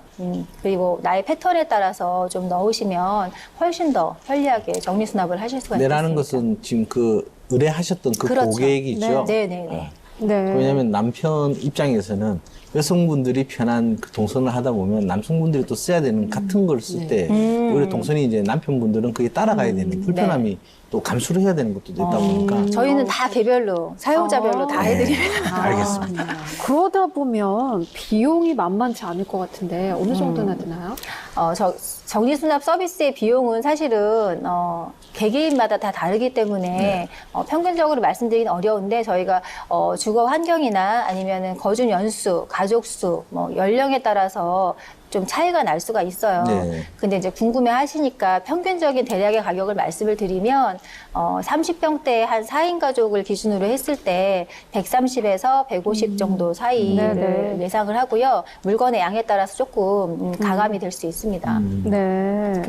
그리고 나의 패턴에 따라서 좀 넣으시면 훨씬 더 편리하게 정리 수납을 하실 수가 있습니다. 내라는 것은 지금 그 의뢰하셨던 그 그렇죠. 고객이죠. 네네네. 네. 왜냐하면 남편 입장에서는 여성분들이 편한 그 동선을 하다 보면 남성분들이 또 써야 되는 같은 걸 쓸 때 오히려 동선이 이제 남편분들은 그게 따라가야 되는 불편함이 또 감수를 해야 되는 것도 있다 보니까 저희는 다 개별로 사용자별로 다 해드립니다. 알겠습니다. 그러다 보면 비용이 만만치 않을 것 같은데 어느 정도나 드나요? 정리수납 서비스의 비용은 사실은 개개인마다 다 다르기 때문에 평균적으로 말씀드리긴 어려운데 저희가 주거 환경이나 아니면은 거주 연수, 가족 수, 뭐 연령에 따라서 좀 차이가 날 수가 있어요. 네. 근데 이제 궁금해 하시니까 평균적인 대략의 가격을 말씀을 드리면 30평대 한 4인 가족을 기준으로 했을 때 130에서 150 정도 사이를 네네. 예상을 하고요. 물건의 양에 따라서 조금 가감이 될 수 있습니다. 네.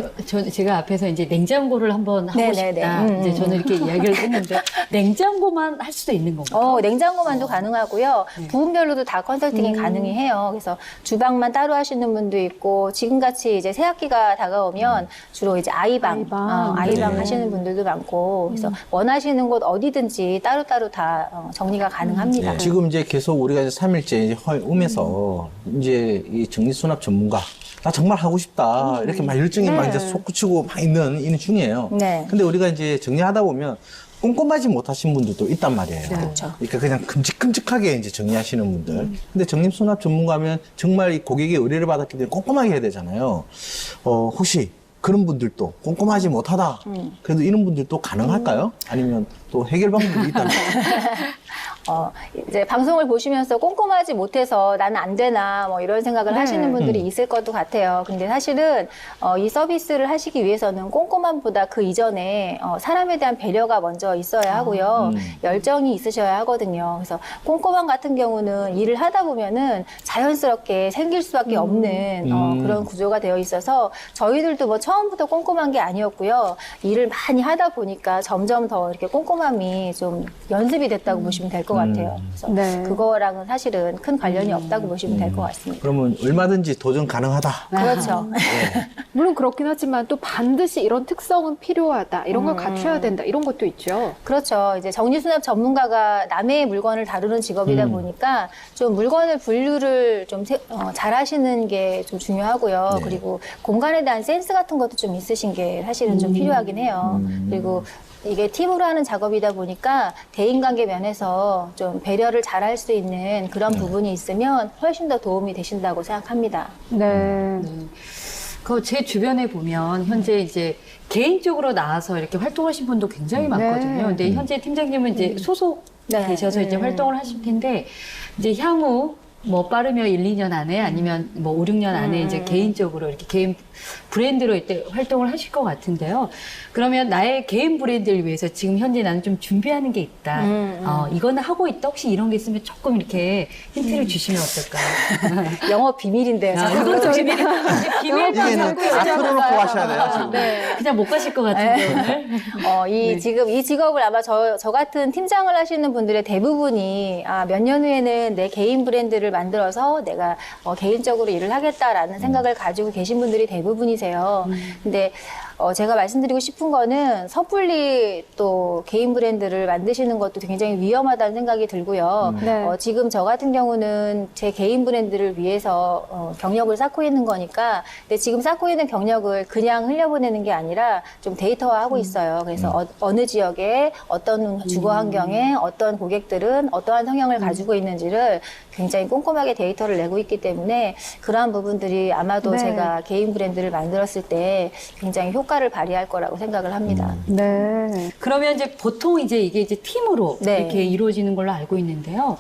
제가 앞에서 이제 냉장고를 한번 하고 네네네. 싶다. 이제 저는 이렇게 이야기를 했는데 냉장고만 할 수도 있는 건가요? 냉장고만도 가능하고요. 부분별로도 다 컨설팅이 가능해요. 그래서 주방만 따로 하시는 분도 있고 지금같이 이제 새학기가 다가오면 주로 이제 아이방 네. 하시는 분들도 많고 그래서 원하시는 곳 어디든지 따로따로 다 정리가 가능합니다. 네, 지금 이제 계속 우리가 이제 3일째 이제 오면서 이제 이 정리수납 전문가 나 정말 하고 싶다 이렇게 막 열정이 막 이제 솟구치고 막 있는 중이에요. 네. 근데 우리가 이제 정리하다 보면 꼼꼼하지 못하신 분들도 있단 말이에요. 그렇죠. 그러니까 그냥 큼직큼직하게 이제 정리하시는 분들. 근데 정리수납 전문가면 정말 이 고객의 의뢰를 받았기 때문에 꼼꼼하게 해야 되잖아요. 혹시 그런 분들도 꼼꼼하지 못하다. 그래도 이런 분들도 가능할까요? 아니면 또 해결 방법이 있다면? 이제 방송을 보시면서 꼼꼼하지 못해서 나는 안 되나 뭐 이런 생각을 하시는 분들이 있을 것도 같아요. 근데 사실은 이 서비스를 하시기 위해서는 꼼꼼함보다 그 이전에 사람에 대한 배려가 먼저 있어야 하고요. 열정이 있으셔야 하거든요. 그래서 꼼꼼함 같은 경우는 일을 하다 보면은 자연스럽게 생길 수밖에 없는 그런 구조가 되어 있어서 저희들도 뭐 처음부터 꼼꼼한 게 아니었고요. 일을 많이 하다 보니까 점점 더 이렇게 꼼꼼함이 좀 연습이 됐다고 보시면 될 것 같아요. 그래서 네. 그거랑은 사실은 큰 관련이 없다고 보시면 될 것 같습니다. 그러면 얼마든지 도전 가능하다. 그렇죠. 물론 그렇긴 하지만 또 반드시 이런 특성은 필요하다. 이런 걸 갖춰야 된다. 이런 것도 있죠. 그렇죠. 이제 정리수납 전문가가 남의 물건을 다루는 직업이다 보니까 좀 물건을 분류를 좀 잘 하시는 게 좀 중요하고요. 네. 그리고 공간에 대한 센스 같은 것도 좀 있으신 게 사실은 좀 필요하긴 해요. 그리고 이게 팀으로 하는 작업이다 보니까 대인관계 면에서 좀 배려를 잘 할 수 있는 그런 부분이 있으면 훨씬 더 도움이 되신다고 생각합니다. 네. 제 주변에 보면 현재 이제 개인적으로 나와서 이렇게 활동하신 분도 굉장히 많거든요. 근데 현재 팀장님은 이제 소속 네. 되셔서 이제 활동을 하실 텐데 이제 향후 뭐 빠르면 1, 2년 안에 아니면 뭐 5, 6년 안에 이제 개인적으로 이렇게 개인 브랜드로 이때 활동을 하실 것 같은데요. 그러면 나의 개인 브랜드를 위해서 지금 현재 나는 좀 준비하는 게 있다. 이거는 하고 있다. 혹시 이런 게 있으면 조금 이렇게 힌트를 주시면 어떨까요? 영업 비밀인데요. 이것도 비밀, 이게는 다 털어놓고 하셔야 돼요, 지금. 네. 그냥 못 가실 것 같은데 오늘. 지금 이 직업을 아마 저 같은 팀장을 하시는 분들의 대부분이 몇 년 후에는 내 개인 브랜드를 만들어서 내가 개인적으로 일을 하겠다라는 생각을 가지고 계신 분들이 대부분이세요. 근데 제가 말씀드리고 싶은 거는 섣불리 또 개인 브랜드를 만드시는 것도 굉장히 위험하다는 생각이 들고요. 네. 지금 저 같은 경우는 제 개인 브랜드를 위해서 경력을 쌓고 있는 거니까, 근데 지금 쌓고 있는 경력을 그냥 흘려보내는 게 아니라 좀 데이터화하고 있어요. 그래서 어느 지역에 어떤 주거 환경에 어떤 고객들은 어떠한 성향을 가지고 있는지를 굉장히 꼼꼼하게 데이터를 내고 있기 때문에 그러한 부분들이 아마도 네. 제가 개인 브랜드를 만들었을 때 굉장히 효과를 발휘할 거라고 생각을 합니다. 네. 그러면 이제 보통 이제 이게 이제 팀으로 네. 이렇게 이루어지는 걸로 알고 있는데요.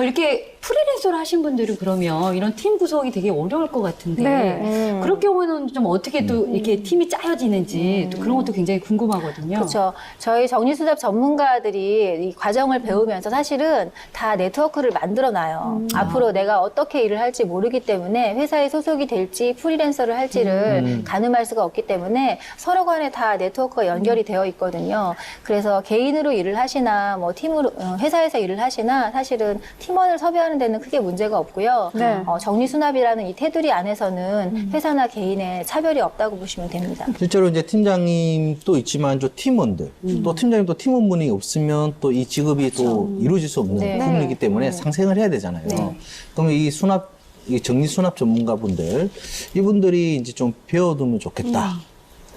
이렇게 프리랜서를 하신 분들은 그러면 이런 팀 구성이 되게 어려울 것 같은데 네. 그럴 경우는 좀 어떻게 또 이렇게 팀이 짜여지는지 또 그런 것도 굉장히 궁금하거든요. 그렇죠. 저희 정리수납 전문가들이 이 과정을 배우면서 사실은 다 네트워크를 만들어놔요. 앞으로 내가 어떻게 일을 할지 모르기 때문에 회사에 소속이 될지 프리랜서를 할지를 가늠할 수가 없기 때문에 서로 간에 다 네트워크가 연결이 되어 있거든요. 그래서 개인으로 일을 하시나 뭐 팀으로 회사에서 일을 하시나 사실은 팀원을 섭외하는 데는 크게 문제가 없고요. 네. 정리수납이라는 이 테두리 안에서는 회사나 개인의 차별이 없다고 보시면 됩니다. 실제로 이제 팀장님도 있지만 저 팀원들 또 팀장님도 팀원분이 없으면 또 이 직업이 또 이루어질 수 없는 네. 부분이기 때문에 상생을 해야 되잖아요. 네. 그러면 이 정리 수납 전문가분들 이분들이 이제 좀 배워두면 좋겠다.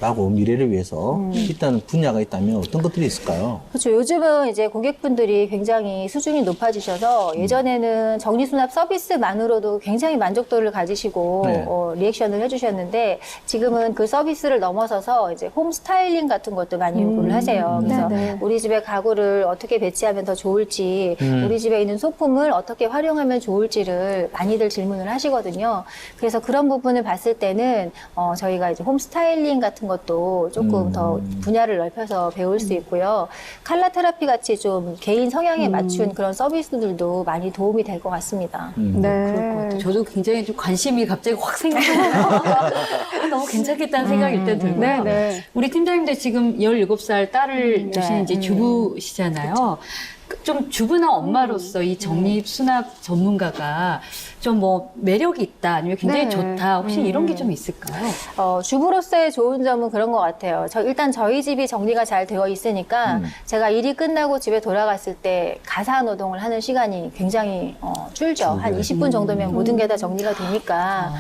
라고 미래를 위해서 있다는 분야가 있다면 어떤 것들이 있을까요? 그렇죠. 요즘은 이제 고객분들이 굉장히 수준이 높아지셔서 예전에는 정리수납 서비스만으로도 굉장히 만족도를 가지시고 네. 리액션을 해주셨는데 지금은 그 서비스를 넘어서서 이제 홈 스타일링 같은 것도 많이 요구를 하세요. 그래서 네네. 우리 집에 가구를 어떻게 배치하면 더 좋을지, 우리 집에 있는 소품을 어떻게 활용하면 좋을지를 많이들 질문을 하시거든요. 그래서 그런 부분을 봤을 때는 저희가 이제 홈 스타일링 같은 것도 조금 더 분야를 넓혀서 배울 수 있고요. 칼라 테라피 같이 좀 개인 성향에 맞춘 그런 서비스들도 많이 도움이 될 것 같습니다. 그럴 것 같아요. 네. 저도 굉장히 좀 관심이 갑자기 확 생겨서 너무 괜찮겠다는 생각이 일단 들고요. 네, 네. 우리 팀장님도 지금 17살 딸을 두신 네. 이제 주부시잖아요. 좀 주부나 엄마로서 이 정립 수납 전문가가 좀 뭐 매력이 있다 아니면 굉장히 네. 좋다 혹시 이런 게 좀 있을까요? 주부로서의 좋은 점은 그런 것 같아요. 일단 저희 집이 정리가 잘 되어 있으니까 제가 일이 끝나고 집에 돌아갔을 때 가사 노동을 하는 시간이 굉장히 줄죠. 한 20분 정도면 모든 게 다 정리가 되니까.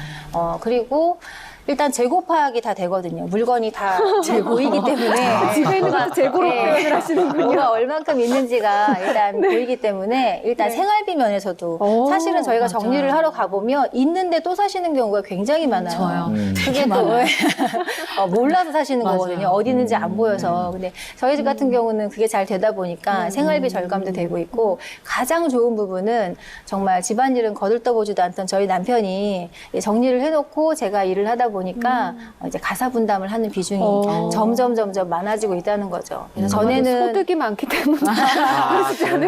그리고 일단 재고 파악이 다 되거든요. 물건이 다 보이기 때문에. 집에 있는 것도 재고로 표현을 하시는군요. 뭐가 얼만큼 있는지가 일단 보이기 때문에 일단 생활비 면에서도 오, 사실은 저희가 맞아. 정리를 하러 가보면 있는데 또 사시는 경우가 굉장히 많아요. 저요. 그게 또 몰라서 사시는 맞아요. 거거든요. 어디 있는지 안 보여서. 근데 저희 집 같은 경우는 그게 잘 되다 보니까 생활비 절감도 되고 있고 가장 좋은 부분은 정말 집안일은 거들떠보지도 않던 저희 남편이 정리를 해놓고 제가 일을 하다 보니까 이제 가사 분담을 하는 비중이 점점 많아지고 있다는 거죠. 그래서 전에는 소득이 많기 때문에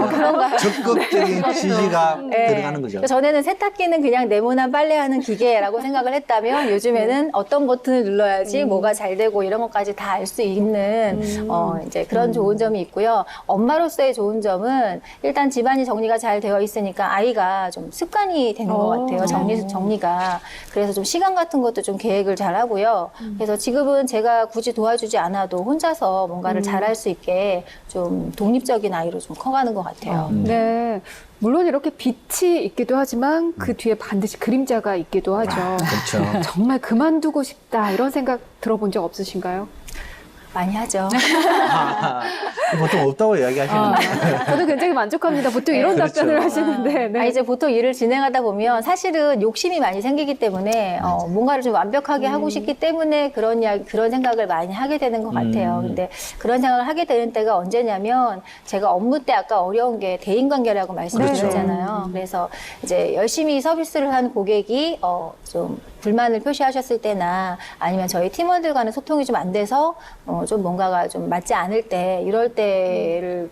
그런가요? 적극적인 지지가 네. 들어가는 거죠. 전에는 세탁기는 그냥 네모난 빨래하는 기계라고 생각을 했다면 요즘에는 어떤 버튼을 눌러야지 뭐가 잘 되고 이런 것까지 다 알 수 있는 이제 그런 좋은 점이 있고요. 엄마로서의 좋은 점은 일단 집안이 정리가 잘 되어 있으니까 아이가 좀 습관이 되는 것 같아요. 정리가. 그래서 좀 시간 같은 것도 좀 계획을 잘 하고요. 그래서 지금은 제가 굳이 도와주지 않아도 혼자서 뭔가를 잘 할 수 있게 좀 독립적인 아이로 좀 커가는 것 같아요. 네. 물론 이렇게 빛이 있기도 하지만 그 뒤에 반드시 그림자가 있기도 하죠. 그렇죠. 정말 그만두고 싶다 이런 생각 들어본 적 없으신가요? 많이 하죠. 보통 없다고 이야기하시는데. 저도 굉장히 만족합니다. 보통 이런 그렇죠. 답변을 하시는데. 네. 이제 보통 일을 진행하다 보면 사실은 욕심이 많이 생기기 때문에 뭔가를 좀 완벽하게 하고 싶기 때문에 그런 생각을 많이 하게 되는 것 같아요. 근데 그런 생각을 하게 되는 때가 언제냐면 제가 업무 때 아까 어려운 게 대인관계라고 말씀드렸잖아요. 그래서 이제 열심히 서비스를 한 고객이 좀 불만을 표시하셨을 때나 아니면 저희 팀원들과는 소통이 좀 안 돼서 좀 뭔가가 좀 맞지 않을 때 이럴 때를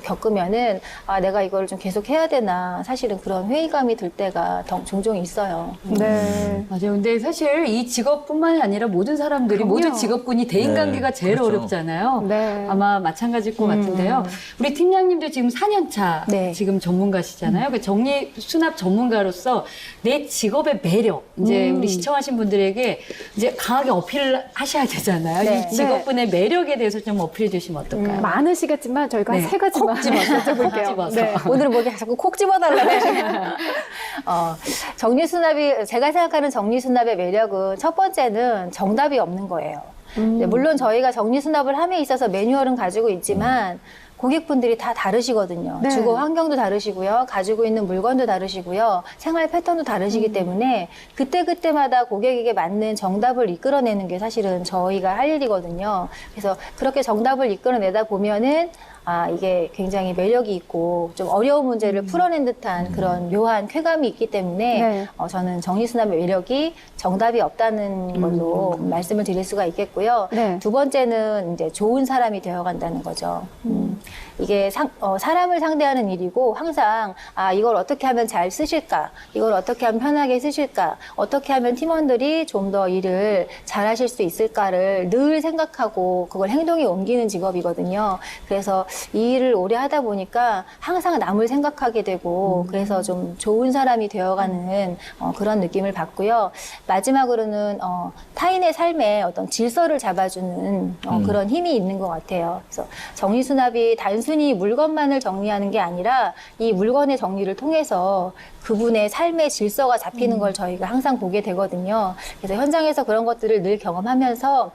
겪으면은 내가 이걸 좀 계속 해야 되나 사실은 그런 회의감이 들 때가 종종 있어요. 네. 맞아요. 근데 사실 이 직업뿐만이 아니라 모든 사람들이 그럼요. 모든 직업군이 대인관계가 네, 제일 그렇죠. 어렵잖아요. 네. 아마 마찬가지일 것 같은데요. 우리 팀장님도 지금 4년 차 네. 지금 전문가시잖아요. 그 정리 수납 전문가로서 내 직업의 매력 이제 우리 시청하신 분들에게 이제 강하게 어필을 하셔야 되잖아요. 네. 이 직업군의 매력에 대해서 좀 어필해 주시면 어떨까요? 많으시겠지만 저희가 네. 세 가지만 여쭤볼게요. 집어서. 네. 오늘은 뭐 이렇게 자꾸 콕 집어달라고 하시네요. 정리수납이, 제가 생각하는 정리수납의 매력은 첫 번째는 정답이 없는 거예요. 네, 물론 저희가 정리수납을 함에 있어서 매뉴얼은 가지고 있지만 고객분들이 다 다르시거든요. 네. 주거 환경도 다르시고요. 가지고 있는 물건도 다르시고요. 생활 패턴도 다르시기 때문에 그때그때마다 고객에게 맞는 정답을 이끌어내는 게 사실은 저희가 할 일이거든요. 그래서 그렇게 정답을 이끌어내다 보면은 이게 굉장히 매력이 있고 좀 어려운 문제를 풀어낸 듯한 그런 묘한 쾌감이 있기 때문에 네. 저는 정리수납의 매력이 정답이 없다는 걸로 말씀을 드릴 수가 있겠고요. 네. 두 번째는 이제 좋은 사람이 되어간다는 거죠. 이게 사람을 상대하는 일이고 항상 이걸 어떻게 하면 잘 쓰실까? 이걸 어떻게 하면 편하게 쓰실까? 어떻게 하면 팀원들이 좀 더 일을 잘 하실 수 있을까를 늘 생각하고 그걸 행동에 옮기는 직업이거든요. 그래서 이 일을 오래 하다 보니까 항상 남을 생각하게 되고 그래서 좀 좋은 사람이 되어가는 그런 느낌을 받고요. 마지막으로는 타인의 삶에 어떤 질서를 잡아주는 그런 힘이 있는 것 같아요. 그래서 정리수납이 단순히 물건만을 정리하는 게 아니라 이 물건의 정리를 통해서 그분의 삶의 질서가 잡히는 걸 저희가 항상 보게 되거든요. 그래서 현장에서 그런 것들을 늘 경험하면서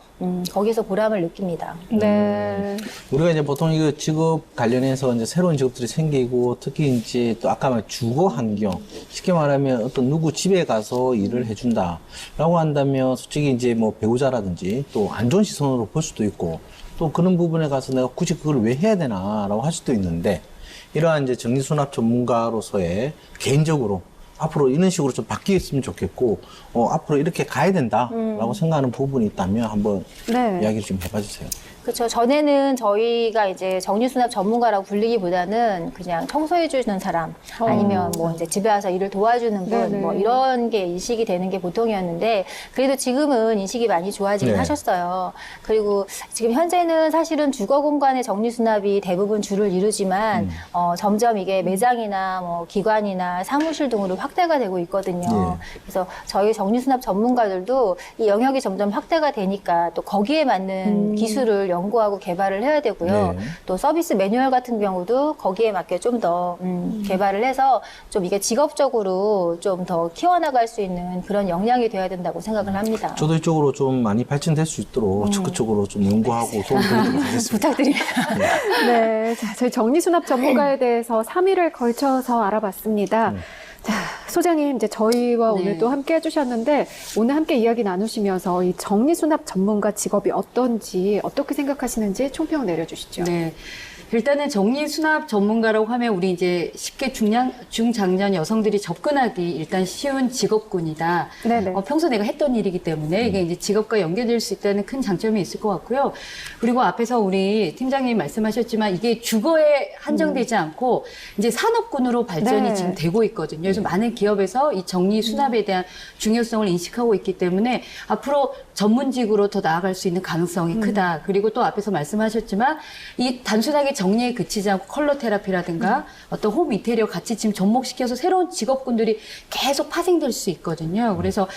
거기서 보람을 느낍니다. 네. 우리가 이제 보통 이거 직업 관련해서 이제 새로운 직업들이 생기고 특히 이제 또 아까 말한 주거 환경 쉽게 말하면 어떤 누구 집에 가서 일을 해준다라고 한다면 솔직히 이제 뭐 배우자라든지 또 안 좋은 시선으로 볼 수도 있고 또 그런 부분에 가서 내가 굳이 그걸 왜 해야 되나라고 할 수도 있는데 이러한 이제 정리수납 전문가로서의 개인적으로 앞으로 이런 식으로 좀 바뀌었으면 좋겠고 앞으로 이렇게 가야 된다라고 생각하는 부분이 있다면 한번 네. 이야기를 좀 해봐 주세요. 그렇죠. 전에는 저희가 이제 정리수납 전문가라고 불리기보다는 그냥 청소해주는 사람 아니면 뭐 이제 집에 와서 일을 도와주는 분 네네. 뭐 이런 게 인식이 되는 게 보통이었는데 그래도 지금은 인식이 많이 좋아지긴 네. 하셨어요. 그리고 지금 현재는 사실은 주거 공간의 정리수납이 대부분 주를 이루지만 점점 이게 매장이나 뭐 기관이나 사무실 등으로 확대가 되고 있거든요. 네. 그래서 저희 정리수납 전문가들도 이 영역이 점점 확대가 되니까 또 거기에 맞는 기술을 연구하고 개발을 해야 되고요. 네. 또 서비스 매뉴얼 같은 경우도 거기에 맞게 좀 더 개발을 해서 좀 이게 직업적으로 좀 더 키워나갈 수 있는 그런 역량이 돼야 된다고 생각을 합니다. 저도 이쪽으로 좀 많이 발전될 수 있도록 적극적으로 좀 연구하고 도움드리도록 하겠습니다. 부탁드립니다. 네. 자, 저희 정리수납 전문가에 대해서 3일을 걸쳐서 알아봤습니다. 자, 소장님, 이제 저희와 네. 오늘 또 함께 해주셨는데, 오늘 함께 이야기 나누시면서 이 정리수납 전문가 직업이 어떤지, 어떻게 생각하시는지 총평 내려주시죠. 네. 일단은 정리수납 전문가라고 하면 우리 이제 쉽게 중장년 여성들이 접근하기 일단 쉬운 직업군이다. 네네. 평소 내가 했던 일이기 때문에 이게 이제 직업과 연계될 수 있다는 큰 장점이 있을 것 같고요. 그리고 앞에서 우리 팀장님이 말씀하셨지만 이게 주거에 한정되지 않고 이제 산업군으로 발전이 네. 지금 되고 있거든요. 그래서 많은 기업에서 이 정리수납에 대한 중요성을 인식하고 있기 때문에 앞으로 전문직으로 더 나아갈 수 있는 가능성이 크다. 그리고 또 앞에서 말씀하셨지만 이 단순하게 정리에 그치지 않고 컬러 테라피라든가 어떤 홈 인테리어 같이 지금 접목시켜서 새로운 직업군들이 계속 파생될 수 있거든요. 그래서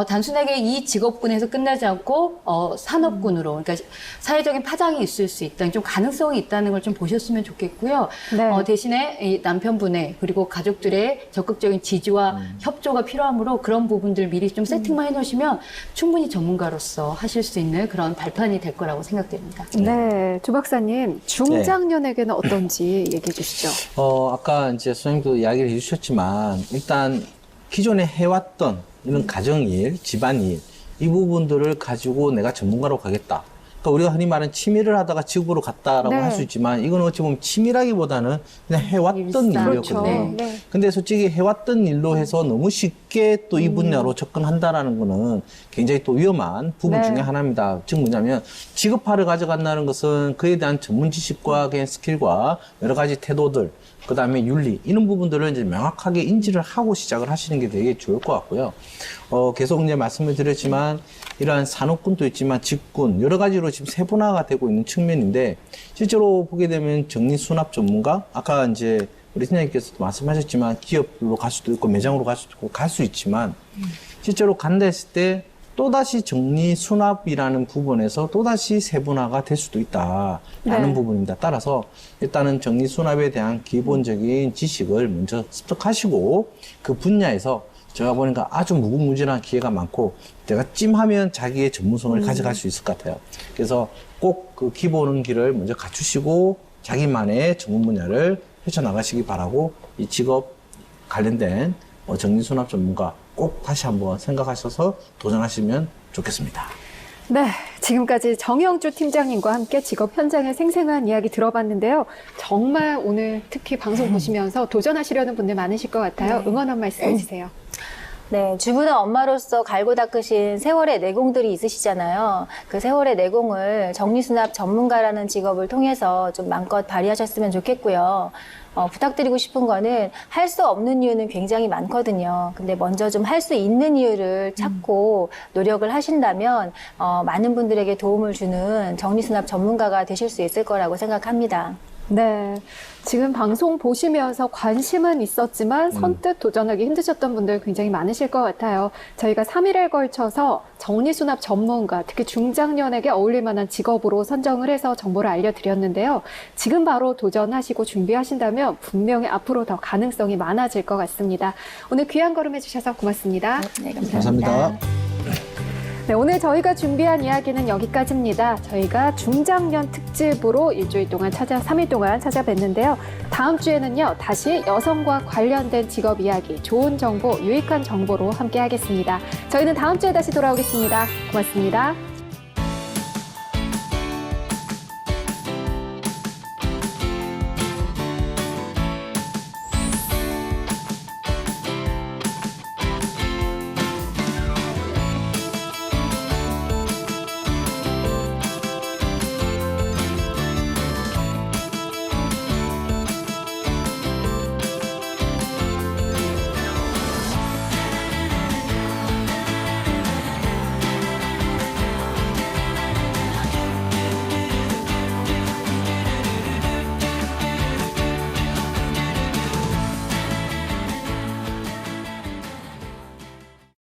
단순하게 이 직업군에서 끝나지 않고 산업군으로 그러니까 사회적인 파장이 있을 수 있다는 좀 가능성이 있다는 걸 좀 보셨으면 좋겠고요. 네. 대신에 이 남편분의 그리고 가족들의 적극적인 지지 지지와 협조가 필요하므로 그런 부분들 미리 좀 세팅만 해놓으시면 충분히 전문가로서 하실 수 있는 그런 발판이 될 거라고 생각됩니다. 네, 조 박사님, 중장년에게는 어떤지 얘기해 주시죠. 아까 이제 선생님도 이야기를 해주셨지만, 일단 기존에 해왔던 이런 가정일, 집안일, 이 부분들을 가지고 내가 전문가로 가겠다. 그러니까 우리가 흔히 말하는 취미를 하다가 직업으로 갔다라고 네. 할 수 있지만, 이건 어찌 보면 취미라기보다는 그냥 해왔던 일상. 일이었거든요. 그렇죠. 네. 근데 솔직히 해왔던 일로 해서 너무 쉽게 또 이 분야로 접근한다라는 거는 굉장히 또 위험한 부분 네. 중에 하나입니다. 즉 뭐냐면 직업화를 가져간다는 것은 그에 대한 전문 지식과 그냥 스킬과 여러 가지 태도들, 그 다음에 윤리, 이런 부분들을 이제 명확하게 인지를 하고 시작을 하시는 게 되게 좋을 것 같고요. 계속 이제 말씀을 드렸지만, 이러한 산업군도 있지만 직군, 여러 가지로 지금 세분화가 되고 있는 측면인데, 실제로 보게 되면 정리수납 전문가, 아까 이제 우리 팀장님께서도 말씀하셨지만, 기업으로 갈 수도 있고, 매장으로 갈 수도 있고, 갈 수 있지만, 실제로 간다 했을 때, 또다시 정리수납이라는 부분에서 또다시 세분화가 될 수도 있다라는 네. 부분입니다. 따라서 일단은 정리수납에 대한 기본적인 지식을 먼저 습득하시고, 그 분야에서 제가 보니까 아주 무궁무진한 기회가 많고, 내가 찜하면 자기의 전문성을 가져갈 수 있을 것 같아요. 그래서 꼭 그 기본 길을 먼저 갖추시고 자기만의 전문 분야를 펼쳐나가시기 바라고, 이 직업 관련된 정리수납 전문가 꼭 다시 한번 생각하셔서 도전하시면 좋겠습니다. 네, 지금까지 정영주 팀장님과 함께 직업 현장의 생생한 이야기 들어봤는데요. 정말 오늘 특히 방송 보시면서 도전하시려는 분들 많으실 것 같아요. 응원 한 말씀 해주세요. 네, 주부나 엄마로서 갈고 닦으신 세월의 내공들이 있으시잖아요. 그 세월의 내공을 정리수납 전문가라는 직업을 통해서 좀 마음껏 발휘하셨으면 좋겠고요. 부탁드리고 싶은 거는 할 수 없는 이유는 굉장히 많거든요. 근데 먼저 좀 할 수 있는 이유를 찾고 노력을 하신다면 많은 분들에게 도움을 주는 정리수납 전문가가 되실 수 있을 거라고 생각합니다. 네, 지금 방송 보시면서 관심은 있었지만 선뜻 도전하기 힘드셨던 분들 굉장히 많으실 것 같아요. 저희가 3일에 걸쳐서 정리수납 전문가, 특히 중장년에게 어울릴 만한 직업으로 선정을 해서 정보를 알려드렸는데요. 지금 바로 도전하시고 준비하신다면 분명히 앞으로 더 가능성이 많아질 것 같습니다. 오늘 귀한 걸음 해주셔서 고맙습니다. 네, 감사합니다. 감사합니다. 네, 오늘 저희가 준비한 이야기는 여기까지입니다. 저희가 중장년 특집으로 일주일 동안 3일 동안 찾아뵀는데요. 다음 주에는요, 다시 여성과 관련된 직업 이야기, 좋은 정보, 유익한 정보로 함께 하겠습니다. 저희는 다음 주에 다시 돌아오겠습니다. 고맙습니다.